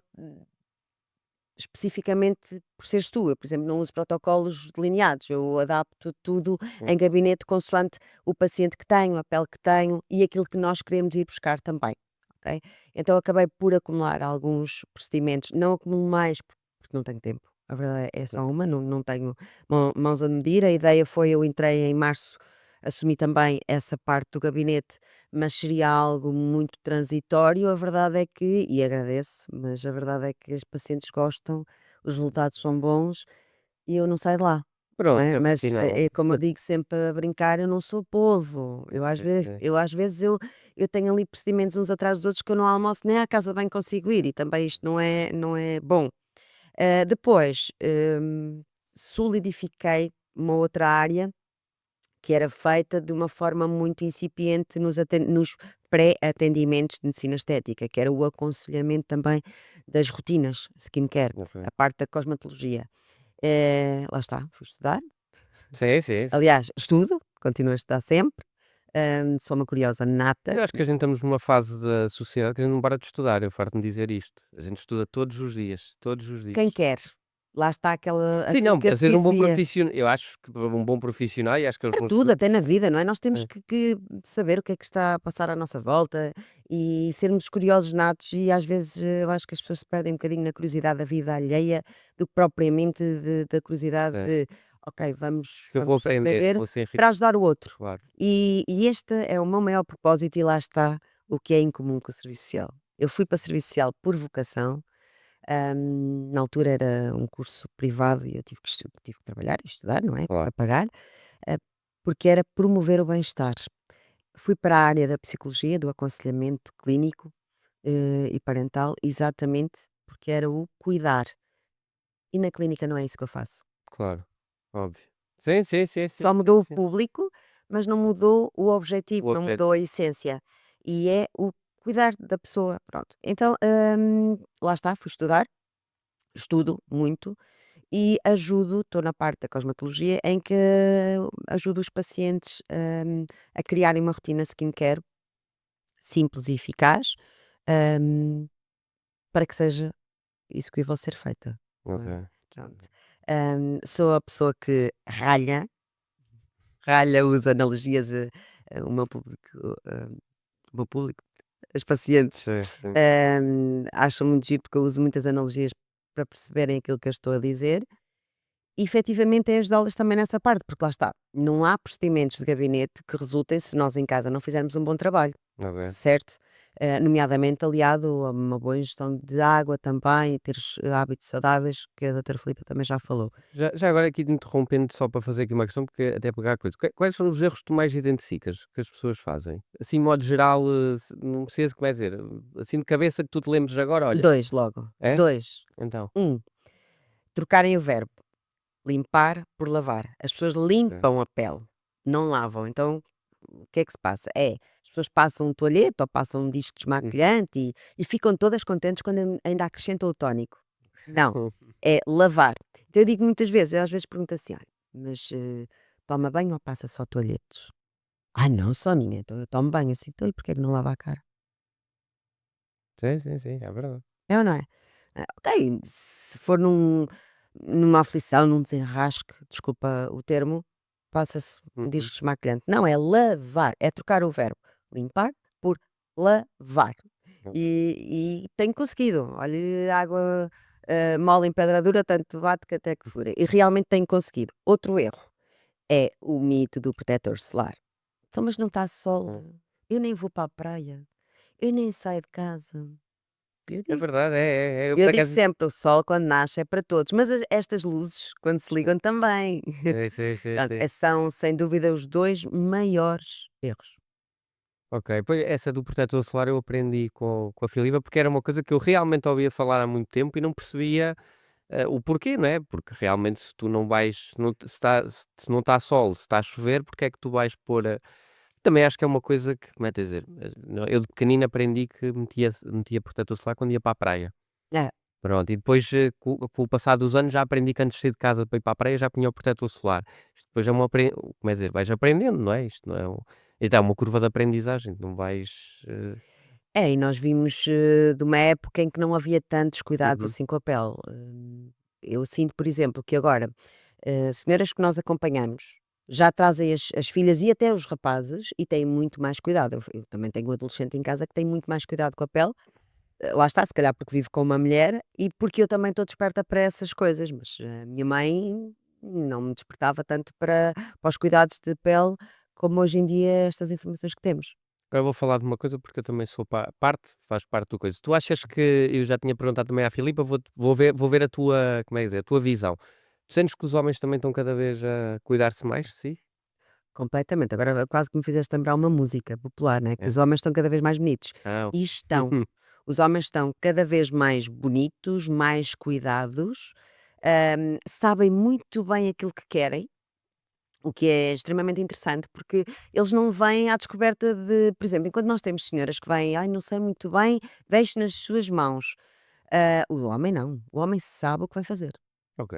especificamente por seres tu. Eu, por exemplo, não uso protocolos delineados, eu adapto tudo sim. em gabinete consoante o paciente que tenho, a pele que tenho e aquilo que nós queremos ir buscar também, ok? Então acabei por acumular alguns procedimentos, não acumulo mais porque não tenho tempo. A verdade é só uma, não tenho mãos a medir. A ideia foi, eu entrei em março, assumi também essa parte do gabinete, mas seria algo muito transitório. A verdade é que, e agradeço, mas a verdade é que os pacientes gostam, os resultados são bons e eu não saio de lá. Não Pronto, é? é bom Mas sinal. é como eu digo sempre a brincar, eu não sou polvo. Eu às Sim, vezes, sim. eu, às vezes eu tenho ali procedimentos uns atrás dos outros que eu não almoço nem à casa bem consigo ir e também isto não é bom. Depois, solidifiquei uma outra área que era feita de uma forma muito incipiente nos pré-atendimentos de medicina estética, que era o aconselhamento também das rotinas skincare, Ok. a parte da cosmetologia. Lá está, fui estudar. Sim, sim, sim. Aliás, estudo, continuo a estudar sempre. Sou uma curiosa nata. Eu acho que a gente estamos numa fase da sociedade que a gente não para de estudar, eu farto-me dizer isto. A gente estuda todos os dias, todos os dias. Quem quer? Lá está Sim, aquilo não, que eu para te seres um bom dizia. profissional, eu acho que para um bom profissional, e acho que eles Para vão tudo, estudar. até na vida, não é? Nós temos Sim, que saber o que é que está a passar à nossa volta e sermos curiosos natos e às vezes eu acho que as pessoas se perdem um bocadinho na curiosidade da vida alheia do que propriamente da curiosidade sim. de ok, vamos, Que eu vou vamos aprender, aprender vou ser para enriquecido, ajudar o outro. claro. E este é o meu maior propósito e lá está. o que é incomum com o serviço social. Eu fui para serviço social por vocação, na altura era um curso privado e eu tive que trabalhar e estudar, não é? Claro, Para pagar, ah, porque era promover o bem-estar. Fui para a área da psicologia, do aconselhamento clínico, e parental, exatamente porque era o cuidar. E na clínica não é isso que eu faço. claro, óbvio. Sim, sim, sim, sim, Só sim, mudou o sim. público, mas não mudou o objetivo, O não mudou objetivo. a essência. E é o cuidar da pessoa, pronto. Então, lá está, fui estudar, estudo muito e ajudo, estou na parte da cosmetologia, em que ajudo os pacientes, a criarem uma rotina skincare simples e eficaz, hum, para que seja execuível ser feita, não é? Ok. Pronto. Sou a pessoa que ralha, usa analogias, o meu público, o meu público, as pacientes, Sim, sim. acham muito giro porque eu uso muitas analogias para perceberem aquilo que eu estou a dizer. E efetivamente é ajudá-las também nessa parte, porque lá está, não há procedimentos de gabinete que resultem se nós em casa não fizermos um bom trabalho, Ok. certo? Nomeadamente aliado a uma boa ingestão de água também, e ter hábitos saudáveis, que a doutora Filipa também já falou. Já agora aqui te interrompendo só para fazer aqui uma questão, porque até pegar coisa. Quais são os erros que tu mais identificas que as pessoas fazem? Assim, de modo geral, não precisa, como é dizer, assim de cabeça que tu te lembres agora, olha. Dois logo, É? dois. Então. Trocarem o verbo limpar por lavar. As pessoas Ok. limpam a pele, não lavam. Então, o que é que se passa? As pessoas passam um toalhete ou passam um disco Hum. desmaquilhante e ficam todas contentes quando ainda acrescentam o tónico. Não, é lavar. Então eu digo muitas vezes, eu às vezes pergunto assim: "Olha, mas, toma banho ou passa só toalhetes?" "Ah não, Soninha, então eu tomo banho." Assim, "Então e porquê é que não lava a cara?" Sim, sim, sim, é verdade. É ou não é? Ok, se for numa aflição, num desenrasque, desculpa o termo, passa-se um Uhum. disco desmaquilhante. Não, é lavar, é trocar o verbo limpar por lavar. E tenho conseguido. Olha, água mole em pedra dura, tanto bate que até que fura. E realmente tenho conseguido. Outro erro é o mito do protetor solar. Então, mas não está Hum. sol. Eu nem vou para a praia. Eu nem saio de casa. Eu É digo. verdade, é, eu Eu por digo acaso. sempre: "O sol quando nasce é para todos", mas estas luzes quando se ligam também. Sim, sim, sim, Pronto, sim. são sem dúvida os 2 maiores erros. Ok, pois essa do protetor solar eu aprendi com a Filipa, porque era uma coisa que eu realmente ouvia falar há muito tempo e não percebia o porquê, não é? Porque realmente se tu não vais, se não está sol, se está a chover, porque é que tu vais pôr também acho que é uma coisa que, como é que é dizer, eu de pequenino aprendi que metia protetor solar quando ia para a praia. É, Pronto, e depois com o passar dos anos já aprendi que antes de sair de casa para ir para a praia já punha o protetor solar. Isto depois é uma como é dizer, vais aprendendo, não é? Isto não é então é uma curva de aprendizagem, não vais. e nós vimos, de uma época em que não havia tantos cuidados Uhum. assim com a pele. Eu sinto, por exemplo, que agora, senhoras que nós acompanhamos já trazem as filhas e até os rapazes e têm muito mais cuidado. Eu também tenho um adolescente em casa que tem muito mais cuidado com a pele. Lá está, se calhar porque vivo com uma mulher e porque eu também estou desperta para essas coisas, mas a minha mãe não me despertava tanto para os cuidados de pele como hoje em dia estas informações que temos. Agora vou falar de uma coisa porque eu também sou faz parte do coisa. Tu achas que eu já tinha perguntado também à Filipa, vou ver a tua, como é que dizer, a tua visão. Tu sentes que os homens também estão cada vez a cuidar-se mais de si? Completamente. Agora quase que me fizeste lembrar uma música popular, né? Que É. os homens estão cada vez mais bonitos. Ah, E estão. Os homens estão cada vez mais bonitos, mais cuidados, sabem muito bem aquilo que querem. O que é extremamente interessante, porque eles não vêm à descoberta de, por exemplo, enquanto nós temos senhoras que vêm, ai, não sei muito bem, deixe nas suas mãos. O homem não. O homem sabe o que vai fazer. ok.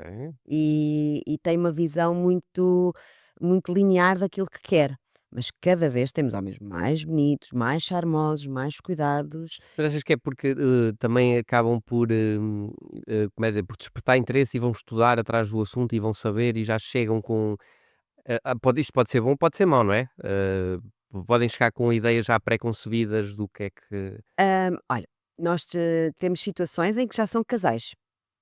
E tem uma visão muito linear daquilo que quer. Mas cada vez temos homens mais bonitos, mais charmosos, mais cuidados. Mas achas que é porque, também acabam por, como é dizer, por despertar interesse e vão estudar atrás do assunto e vão saber e já chegam com, isto pode ser bom, pode ser mau, não é? Podem chegar com ideias já pré-concebidas do que é que Olha, nós temos situações em que já são casais.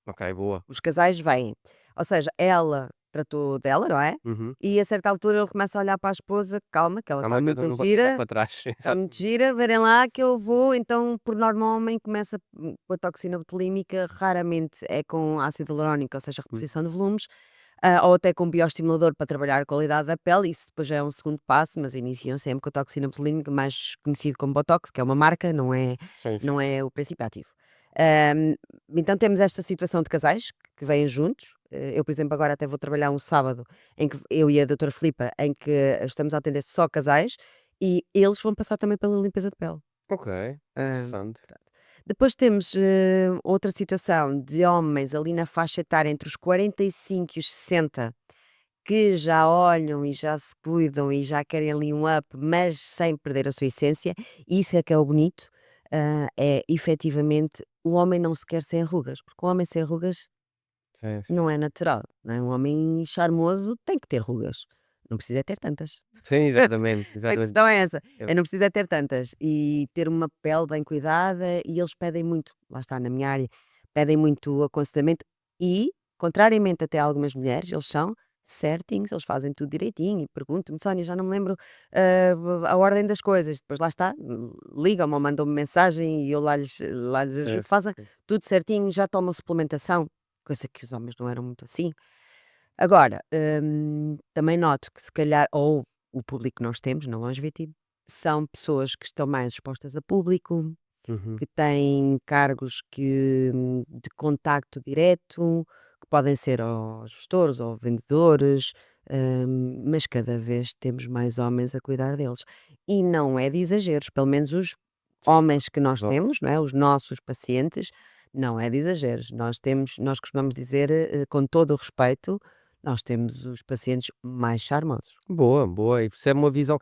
ok, boa. Os casais vêm. Ou seja, ela tratou dela, não é? Uhum. E a certa altura ele começa a olhar para a esposa, calma, que ela está Calma que eu muito não posso ficar gira, para trás. está muito Exatamente. gira, verem lá que eu vou, então por norma o homem começa com a toxina botulímica, raramente é com ácido hialurónico, ou seja, Hum, reposição de volumes, ou até com bioestimulador para trabalhar a qualidade da pele, isso depois já é um segundo passo, mas iniciam sempre com a toxina botulínica, mais conhecido como Botox, que é uma marca, sim, sim. não é o princípio ativo. Ahm, então temos esta situação de casais que vêm juntos. Eu, por exemplo, agora até vou trabalhar um sábado em que eu e a doutora Filipa, em que estamos a atender só casais e eles vão passar também pela limpeza de pele. Ok, Ah, interessante. depois temos outra situação de homens ali na faixa etária entre os 45 e os 60 que já olham e já se cuidam e já querem ali um up, mas sem perder a sua essência. Isso é que é o bonito. É efetivamente o homem não se quer sem rugas, porque o homem sem rugas Sim, sim. não é natural. Não é? Um homem charmoso tem que ter rugas. Não precisa é ter tantas. Sim, exatamente, A exatamente. questão é essa, Eu é não precisa é ter tantas e ter uma pele bem cuidada e eles pedem muito, lá está na minha área, pedem muito aconselhamento e, contrariamente até a algumas mulheres, eles são certinhos, eles fazem tudo direitinho e perguntam-me, Sónia, já não me lembro a ordem das coisas, depois lá está, ligam-me ou mandam-me mensagem e eu lá lhes sim, ajudo, fazem sim. tudo certinho, já tomam suplementação, coisa que os homens não eram muito assim. Agora, também noto que se calhar ou o público que nós temos na Longevity são pessoas que estão mais expostas a público, Uhum. que têm cargos de contacto direto, que podem ser ou gestores ou vendedores, mas cada vez temos mais homens a cuidar deles. E não é de exageros, pelo menos os homens que nós Os homens. temos, não é? Os nossos pacientes, não é de exageros. Nós costumamos dizer, com todo o respeito, nós temos os pacientes mais charmosos. Boa, boa. E isso é uma visão.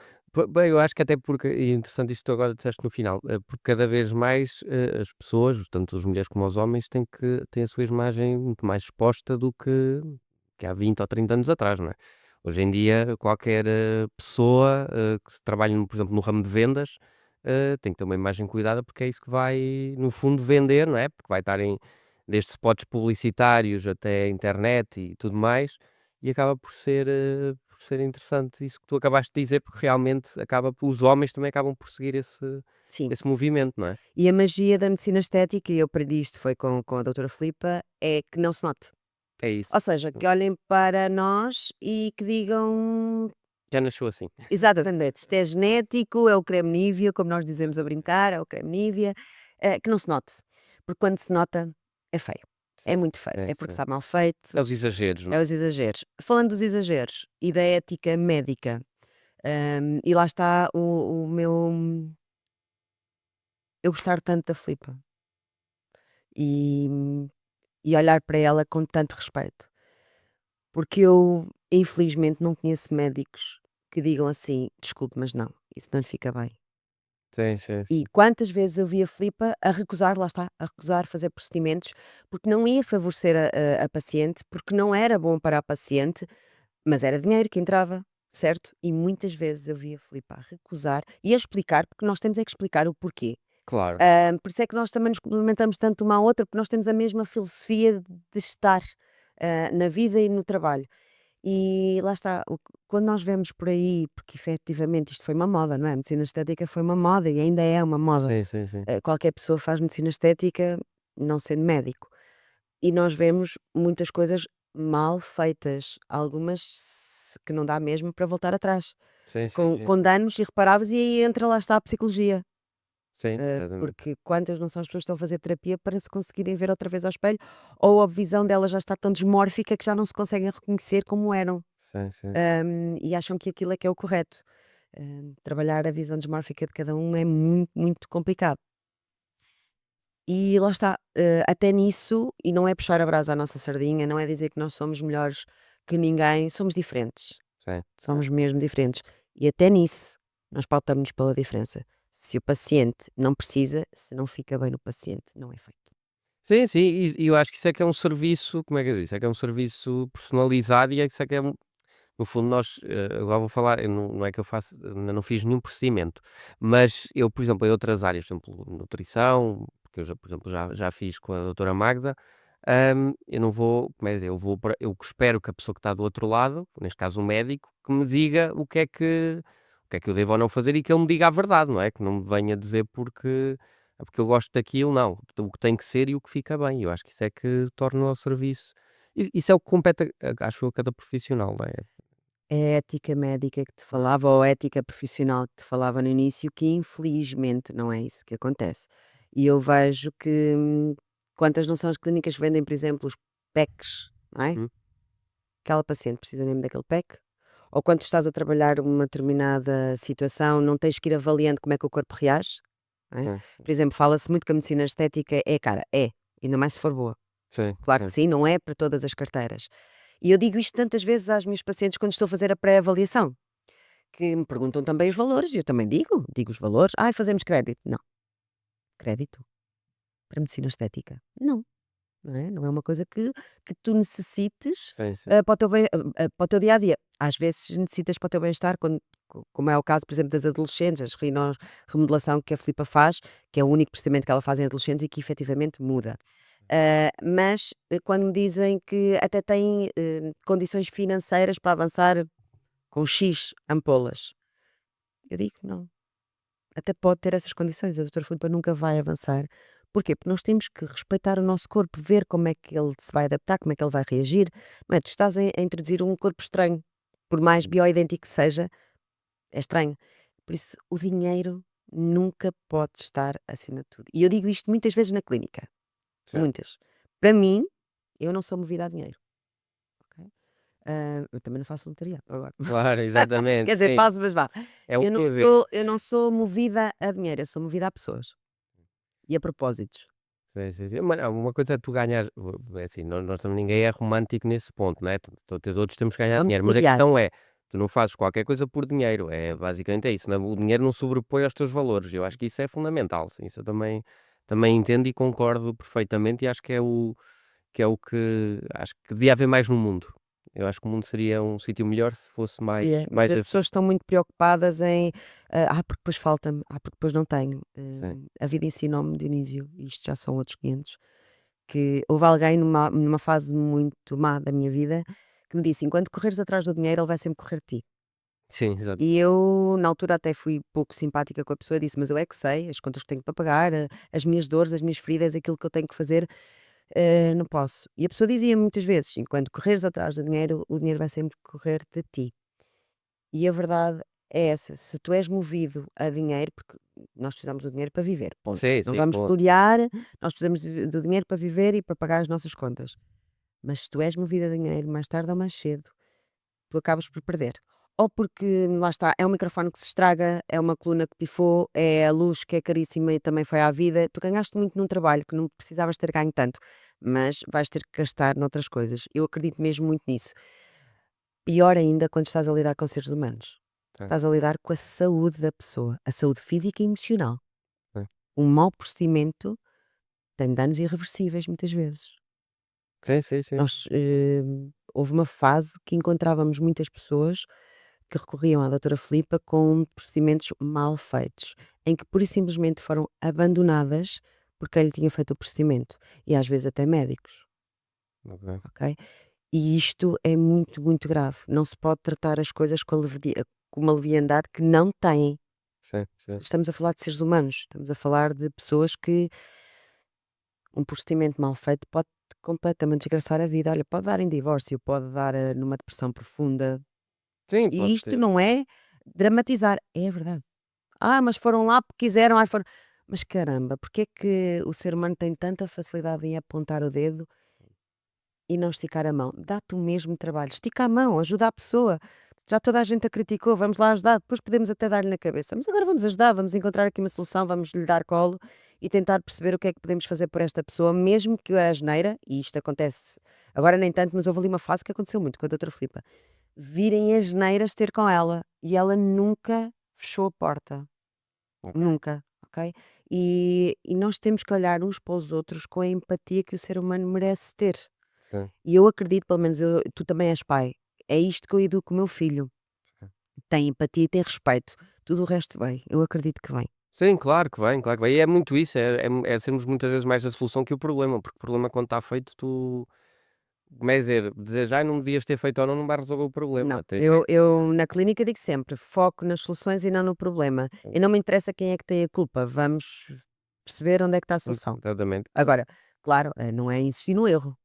Bem, eu acho que até porque, e é interessante isto que tu agora disseste no final, porque cada vez mais as pessoas, tanto as mulheres como os homens, têm a sua imagem muito mais exposta do que há 20 ou 30 anos atrás, não é? Hoje em dia, qualquer pessoa que trabalhe, por exemplo, no ramo de vendas, tem que ter uma imagem cuidada, porque é isso que vai, no fundo, vender, não é? Porque vai estar desde spots publicitários até internet e tudo mais, e acaba por ser interessante isso que tu acabaste de dizer, porque realmente os homens também acabam por seguir Sim, esse sim. movimento, não é? E a magia da medicina estética, e eu aprendi isto foi com a doutora Filipa, é que não se note. É isso. Ou seja, que olhem para nós e que digam Já nasceu assim. exatamente, isto é genético, é o creme Nivea, como nós dizemos a brincar, é o creme Nivea, que não se note. Porque quando se nota, é feio. É Sim, muito feio. é, É porque sim. está mal É feito, os exageros, não é é? os exageros. Falando dos exageros e da ética médica, e lá está o meu. Eu gostar tanto da Filipa e, e olhar para ela com tanto respeito. Porque eu, infelizmente, não conheço médicos que digam assim: desculpe, mas não, isso não lhe fica bem. Sim, sim, E sim. quantas vezes eu vi a Filipa a recusar, lá está, a recusar fazer procedimentos, porque não ia favorecer a paciente, porque não era bom para a paciente, mas era dinheiro que entrava, certo? E muitas vezes eu vi a Filipa a recusar e a explicar, porque nós temos é que explicar o porquê. Claro. Por isso é que nós também nos complementamos tanto uma à outra, porque nós temos a mesma filosofia de estar na vida e no trabalho. E lá está, quando nós vemos por aí, porque efetivamente isto foi uma moda, não é? A medicina estética foi uma moda e ainda é uma moda. Sim, sim, sim. Qualquer pessoa faz medicina estética, não sendo médico. E nós vemos muitas coisas mal feitas, algumas que não dá mesmo para voltar atrás, Sim, sim, com, sim, com sim. danos irreparáveis, e aí entra lá está a psicologia. Sim, exatamente. Porque quantas não são as pessoas que estão a fazer terapia para se conseguirem ver outra vez ao espelho, ou a visão dela já está tão desmórfica que já não se conseguem reconhecer como eram, Sim, sim. e acham que aquilo é que é o correto. Trabalhar a visão desmórfica de cada um é muito, muito complicado. E lá está, até nisso, e não é puxar a brasa à nossa sardinha, não é dizer que nós somos melhores que ninguém, somos diferentes. Sim, sim. Somos mesmo diferentes. E até nisso, nós pautamos-nos pela diferença. Se o paciente não precisa, se não fica bem no paciente, não é feito. Sim, sim, e eu acho que isso é que é um serviço, como é que eu disse? É que é um serviço personalizado e é que isso é que é no fundo nós, agora vou falar, eu não é que eu faço, ainda não fiz nenhum procedimento, mas eu, por exemplo, em outras áreas, por exemplo, nutrição, porque eu já, por exemplo, já fiz com a doutora Magda, eu não vou, como é dizer, eu espero que a pessoa que está do outro lado, neste caso o médico, que me diga o que é que eu devo ou não fazer e que ele me diga a verdade, não é? Que não me venha dizer porque eu gosto daquilo, não. O que tem que ser e o que fica bem. Eu acho que isso é que torna o serviço. Isso é o que compete, acho eu, a cada profissional, não é? É a ética médica que te falava ou a ética profissional que te falava no início, que infelizmente não é isso que acontece. E eu vejo que quantas não são as clínicas que vendem, por exemplo, os PECs, não é? Hum, Aquela paciente precisa mesmo daquele PEC. Ou quando estás a trabalhar uma determinada situação, não tens que ir avaliando como é que o corpo reage, não é? sim, Por exemplo, fala-se muito que a medicina estética é cara. É, ainda mais se for boa. sim, Claro que sim. sim, não é para todas as carteiras. E eu digo isto tantas vezes às minhas pacientes quando estou a fazer a pré-avaliação, que me perguntam também os valores, e eu também digo os valores. Ai, fazemos crédito. Não, crédito para medicina estética. Não, não é? Não é uma coisa que tu necessites Sim, sim. para, o teu para o teu dia a dia. Às vezes necessitas para o teu bem-estar, como é o caso, por exemplo, das adolescentes, remodelação que a Filipa faz, que é o único procedimento que ela faz em adolescentes e que efetivamente muda. Mas quando me dizem que até têm condições financeiras para avançar com X ampolas, eu digo não. Até pode ter essas condições, a doutora Filipa nunca vai avançar. Porquê? Porque nós temos que respeitar o nosso corpo, ver como é que ele se vai adaptar, como é que ele vai reagir. Não é? Tu estás a introduzir um corpo estranho, por mais bioidêntico que seja, é estranho. Por isso, o dinheiro nunca pode estar acima de tudo. E eu digo isto muitas vezes na clínica, Certo. muitas. Para mim, eu não sou movida a dinheiro. Ok? Eu também não faço voluntariado agora. Claro, Quer exatamente, dizer, sim. faço, mas vá. É um Eu não tem a ver. sou, eu não sou movida a dinheiro, eu sou movida a pessoas e a propósitos. Sim, sim, sim. Mas não, uma coisa é tu ganhar, é assim, nós também ninguém é romântico nesse ponto, né? Todos temos que ganhar Vamos dinheiro, mas a florear. questão é, tu não fazes qualquer coisa por dinheiro, basicamente é isso, não é? O dinheiro não sobrepõe aos teus valores, eu acho que isso é fundamental, sim, isso eu também entendo e concordo perfeitamente e acho que acho que devia haver mais no mundo. Eu acho que o mundo seria um sítio melhor se fosse mais, É, mas mais, as pessoas estão muito preocupadas em porque depois falta-me, porque depois não tenho. sim, A vida ensinou-me, Dionísio, e isto já são outros 500, que houve alguém numa fase muito má da minha vida que me disse: enquanto correres atrás do dinheiro, ele vai sempre correr de ti. sim, exato, E eu, na altura, até fui pouco simpática com a pessoa, disse: mas eu é que sei as contas que tenho para pagar, as minhas dores, as minhas feridas, aquilo que eu tenho que fazer, não posso. E a pessoa dizia muitas vezes: enquanto correres atrás do dinheiro, o dinheiro vai sempre correr de ti. E a verdade é essa: se tu és movido a dinheiro, porque nós precisamos do dinheiro para viver, ponto. sim, Não sim, vamos ponto. florear, nós precisamos do dinheiro para viver e para pagar as nossas contas. Mas se tu és movido a dinheiro, mais tarde ou mais cedo, tu acabas por perder. Ou porque, lá está, é um microfone que se estraga, é uma coluna que pifou, é a luz que é caríssima e também foi à vida. Tu ganhaste muito num trabalho que não precisavas ter ganho tanto, mas vais ter que gastar noutras coisas. Eu acredito mesmo muito nisso. Pior ainda quando estás a lidar com seres humanos. Sim, Estás a lidar com a saúde da pessoa, a saúde física e emocional. sim, Um mau procedimento tem danos irreversíveis muitas vezes. sim, sim, sim, sim. Houve uma fase que encontrávamos muitas pessoas que recorriam à doutora Filipa com procedimentos mal feitos, em que pura e simplesmente foram abandonadas porque ele tinha feito o procedimento, e às vezes até médicos, Ok. ok? E isto é muito, muito grave. Não se pode tratar as coisas com uma leviandade que não têm. Sim, sim. Estamos a falar de seres humanos, estamos a falar de pessoas que um procedimento mal feito pode completamente desgraçar a vida. Olha, pode dar em divórcio, pode dar numa depressão profunda. Sim, E pode isto ter. não é dramatizar, é verdade. Ah, mas foram lá porque quiseram, ai foram. Mas caramba, porque é que o ser humano tem tanta facilidade em apontar o dedo e não esticar a mão? Dá-te o mesmo trabalho, estica a mão, ajuda a pessoa. Já toda a gente a criticou, vamos lá ajudar, depois podemos até dar-lhe na cabeça. Mas agora vamos ajudar, vamos encontrar aqui uma solução, vamos lhe dar colo e tentar perceber o que é que podemos fazer por esta pessoa, mesmo que a asneira, e isto acontece agora nem tanto, mas houve ali uma fase que aconteceu muito com a doutora Filipa, virem asneiras ter com ela e ela nunca fechou a porta. Ok, Nunca, ok? E nós temos que olhar uns para os outros com a empatia que o ser humano merece ter. sim, E eu acredito, pelo menos tu também és pai, é isto que eu educo o meu filho. sim. Tem empatia e tem respeito. Tudo o resto vem. Eu acredito que vem. Sim, claro que vem, claro que vem. E é muito isso, é sermos muitas vezes mais a solução que o problema, porque o problema quando está feito tu, como é dizer: "Ai, não devias ter feito ou não", não vai resolver o Não, problema. eu na clínica digo sempre: "Foco nas soluções e não no problema, e não me interessa quem é que tem a culpa, vamos perceber onde é que está a solução". Exatamente. Agora, claro, não é insistir no erro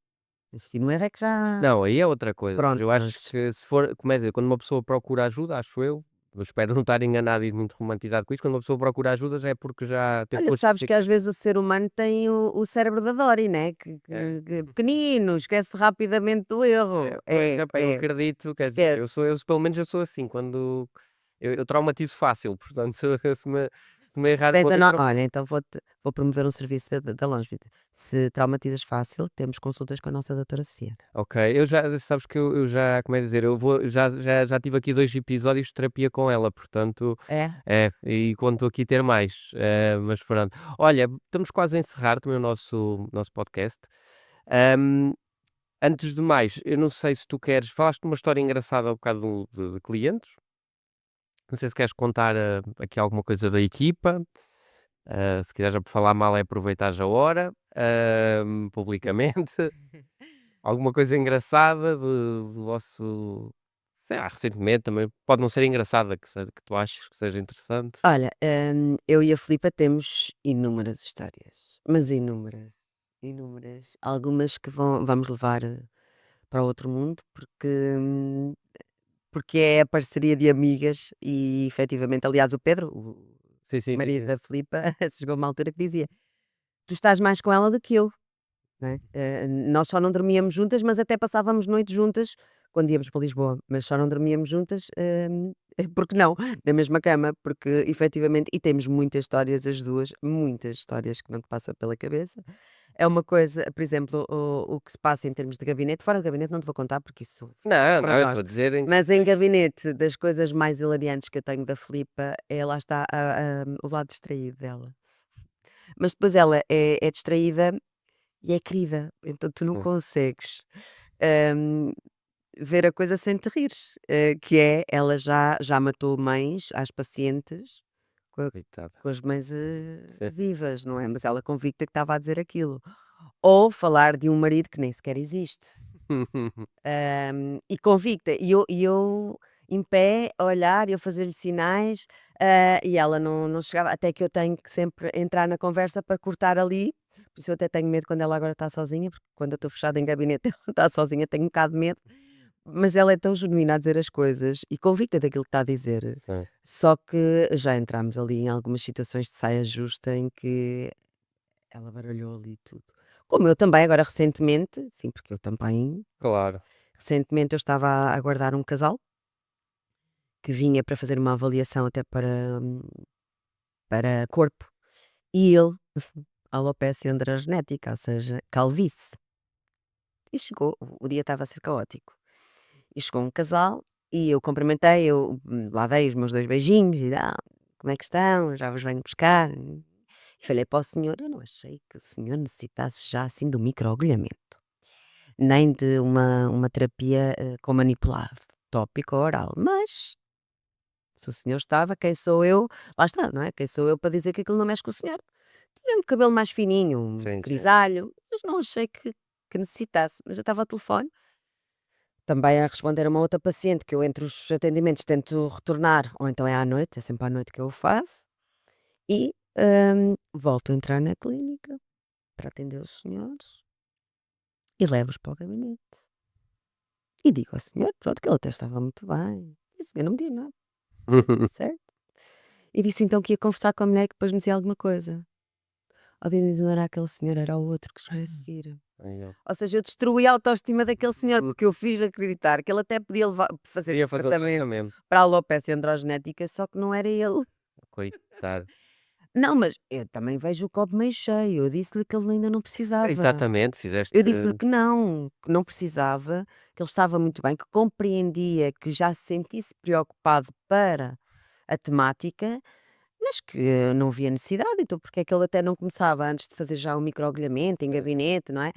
é que já Não, aí é outra coisa, mas pronto, eu acho mas que se for, como é quando uma pessoa procura ajuda, acho eu espero não estar enganado e muito romantizado com isto, quando uma pessoa procura ajuda já é porque já teve olha, sabes consciência que que às vezes o ser humano tem o cérebro da Dory, né, é. que pequenino, esquece rapidamente do erro. Pois, É, epá, eu é, acredito, quer dizer, esquece. eu pelo menos eu sou assim, quando eu traumatizo fácil, portanto, se me errar Tens uma a vez no não. olha, então vou promover um serviço da Longevity. Se traumatizas fácil, temos consultas com a nossa doutora Sofia. Ok, eu já sabes que eu já, como é dizer, eu já tive aqui 2 episódios de terapia com ela, portanto, É? e conto aqui ter mais, mas pronto. Olha, estamos quase a encerrar também o nosso podcast. Hum, Antes de mais, eu não sei se tu queres, falaste de uma história engraçada há bocado de clientes, não sei se queres contar, aqui alguma coisa da equipa, se quiseres falar mal é aproveitar a hora, publicamente. Alguma coisa engraçada do vosso, sei lá, recentemente também, pode não ser engraçada, que tu aches que seja interessante. Olha, eu e a Filipa temos inúmeras histórias, mas inúmeras, inúmeras. Algumas que vamos levar para outro mundo, porque é a parceria de amigas e efetivamente, aliás, o Pedro, o Sim, sim, sim, marido sim. da Filipa, chegou a uma altura que dizia: "Tu estás mais com ela do que eu". Não é? Nós só não dormíamos juntas, mas até passávamos noites juntas quando íamos para Lisboa, mas só não dormíamos juntas, porque não, na mesma cama, porque efetivamente e temos muitas histórias as 2 muitas histórias que não te passa pela cabeça. É uma coisa, por exemplo, o que se passa em termos de gabinete, fora do gabinete não te vou contar porque isso fica só Não, para não, eu estou nós, a dizer em mas em gabinete, das coisas mais hilariantes que eu tenho da Filipa, lá está o lado distraído dela. Mas depois ela é distraída e é querida, então tu não hum, consegues, hum, ver a coisa sem te rires, que é, ela já matou mães às pacientes com a coitada. com as mães, Sim. vivas, não é, mas ela convicta que estava a dizer aquilo. Ou falar de um marido que nem sequer existe, e convicta, e eu em pé a olhar e eu fazer-lhe sinais, e ela não chegava, até que eu tenho que sempre entrar na conversa para cortar ali, por isso eu até tenho medo quando ela agora está sozinha, porque quando eu estou fechada em gabinete ela está sozinha, tenho um bocado de medo, mas ela é tão genuína a dizer as coisas e convicta daquilo que está a dizer, Sim. só que já entramos ali em algumas situações de saia justa em que ela baralhou ali tudo. Como eu também agora recentemente, sim, porque eu também Claro. recentemente eu estava a aguardar um casal que vinha para fazer uma avaliação até para corpo e ele, alopecia androgenética, ou seja, calvície. E chegou, o dia estava a ser caótico. E chegou um casal e eu cumprimentei, eu lá dei os meus 2 beijinhos e como é que estão? Já vos venho buscar. E falei para o senhor, eu não achei que o senhor necessitasse já assim de um microagulhamento, nem de uma terapia com manipulado tópico ou oral, mas se o senhor estava, quem sou eu? Lá está, não é? Quem sou eu para dizer que aquilo não mexe com o senhor? Tinha um cabelo mais fininho, um Sim, sim. grisalho, mas não achei que necessitasse. Mas eu estava ao telefone, também a responder a uma outra paciente, que eu entre os atendimentos tento retornar, ou então é à noite, é sempre à noite que eu o faço, e volto a entrar na clínica para atender os senhores e levo-os para o gabinete. E digo ao senhor, pronto, que ele até estava muito bem. E o senhor não me diz nada, certo? E disse então que ia conversar com a mulher que depois me dizia alguma coisa. Ao dia de não era aquele senhor, era o outro que chegou a seguir. Aí, ó. Ou seja, eu destruí a autoestima daquele senhor, porque eu fiz acreditar que ele até podia fazer Ia fazer o tratamento tratamento. para a alopecia androgenética, só que não era ele. Coitado. Não, mas eu também vejo o copo meio cheio. Eu disse-lhe que ele ainda não precisava. Exatamente, Eu fizeste disse-lhe que não precisava, que ele estava muito bem, que compreendia que já se sentisse preocupado para a temática, mas que não havia necessidade, então porque é que ele até não começava antes de fazer já o microagulhamento em gabinete, não é?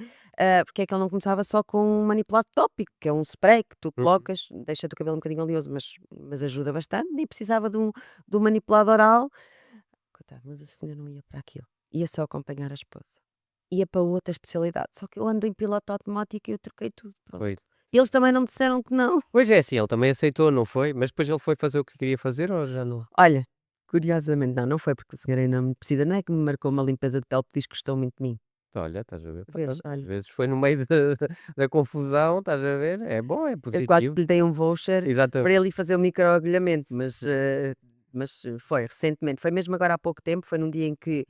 Porque é que ele não começava só com um manipulado tópico, que é um spray que tu uhum. colocas, deixa-te o cabelo um bocadinho oleoso, mas ajuda bastante, e precisava de um manipulado oral, coitado, mas o senhor não ia para aquilo. Ia só acompanhar a esposa. Ia para outra especialidade. Só que eu ando em piloto automático e eu troquei tudo, pronto. Pois. Eles também não me disseram que não. Pois é assim, ele também aceitou, não foi? Mas depois ele foi fazer o que queria fazer ou já não? Olha, curiosamente não foi porque o senhor ainda me precisa, não é que me marcou uma limpeza de pele que diz que gostou muito de mim. Olha, estás a ver? Vês, Pronto, às olha, vezes foi no meio da confusão, estás a ver? É bom, é eu quase positivo. que lhe dei um voucher Exatamente. para ele ir fazer o microagulhamento, mas foi recentemente, foi mesmo agora há pouco tempo, foi num dia em que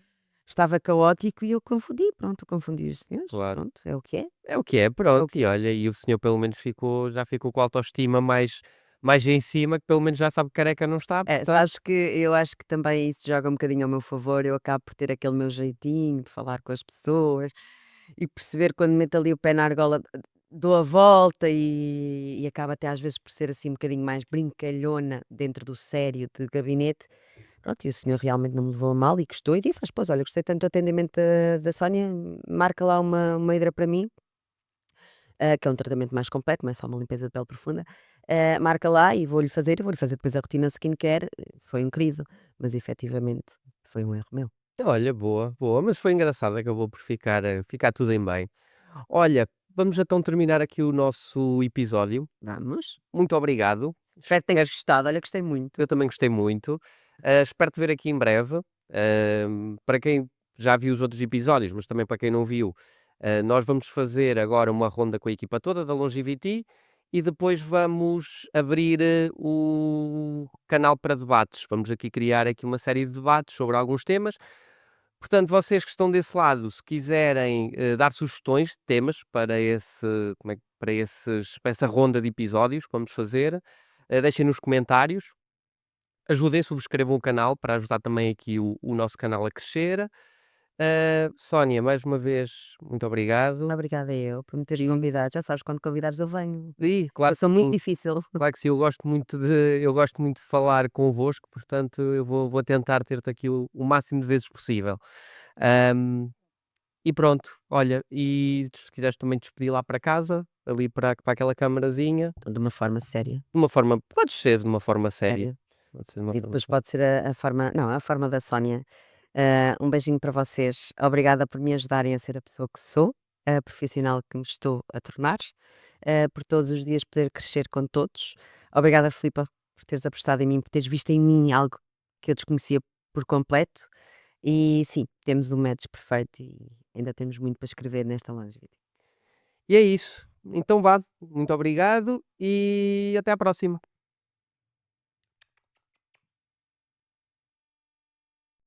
estava caótico e eu confundi, pronto, confundi os senhores, Claro. pronto, é o que é, É o que é, é o pronto. que E é. olha, e o senhor pelo menos já ficou com a autoestima mais em cima, que pelo menos já sabe que careca não está, É, portanto. sabes que eu acho que também isso joga um bocadinho ao meu favor, eu acabo por ter aquele meu jeitinho de falar com as pessoas e perceber quando meto ali o pé na argola, dou a volta e acaba até às vezes por ser assim um bocadinho mais brincalhona dentro do sério de gabinete. Pronto, e o senhor realmente não me levou a mal e gostou e disse à esposa: "Olha, gostei tanto do atendimento da Sónia, marca lá uma hidra para mim", que é um tratamento mais completo, não é só uma limpeza de pele profunda. Marca lá e vou-lhe fazer depois a rotina skincare, foi incrível, mas efetivamente foi um erro meu. Olha, boa, boa, mas foi engraçado, acabou por ficar tudo em bem. Olha, vamos então terminar aqui o nosso episódio. Vamos. Muito obrigado. Espero que tenhas Espero gostado, olha, gostei muito. Eu também gostei muito. Espero te ver aqui em breve. Para quem já viu os outros episódios, mas também para quem não viu, nós vamos fazer agora uma ronda com a equipa toda da Longevity e depois vamos abrir o canal para debates. Vamos aqui criar aqui uma série de debates sobre alguns temas. Portanto, vocês que estão desse lado, se quiserem dar sugestões de temas para para essa ronda de episódios que vamos fazer, deixem nos comentários. Ajudem, subscrevam o canal para ajudar também aqui o nosso canal a crescer. Sónia, mais uma vez, muito obrigado. Obrigada eu por me teres E, convidado, já sabes, quando convidares eu venho. claro Eu sou que muito sim, difícil. claro que sim, eu gosto muito de falar convosco, portanto eu vou tentar ter-te aqui o máximo de vezes possível. Ahm, e pronto, olha, e se quiseres também despedir lá para casa, ali para aquela camarazinha, Então, de uma forma séria, de uma forma, pode ser de uma forma séria. séria. Pode ser de uma E forma depois séria. pode ser a forma não, a forma da Sónia. Um beijinho para vocês. Obrigada por me ajudarem a ser a pessoa que sou, a profissional que me estou a tornar, por todos os dias poder crescer com todos. Obrigada, Filipa, por teres apostado em mim, por teres visto em mim algo que eu desconhecia por completo. E sim, temos um match perfeito e ainda temos muito para escrever nesta longevity. E é isso. Então vá, muito obrigado e até à próxima.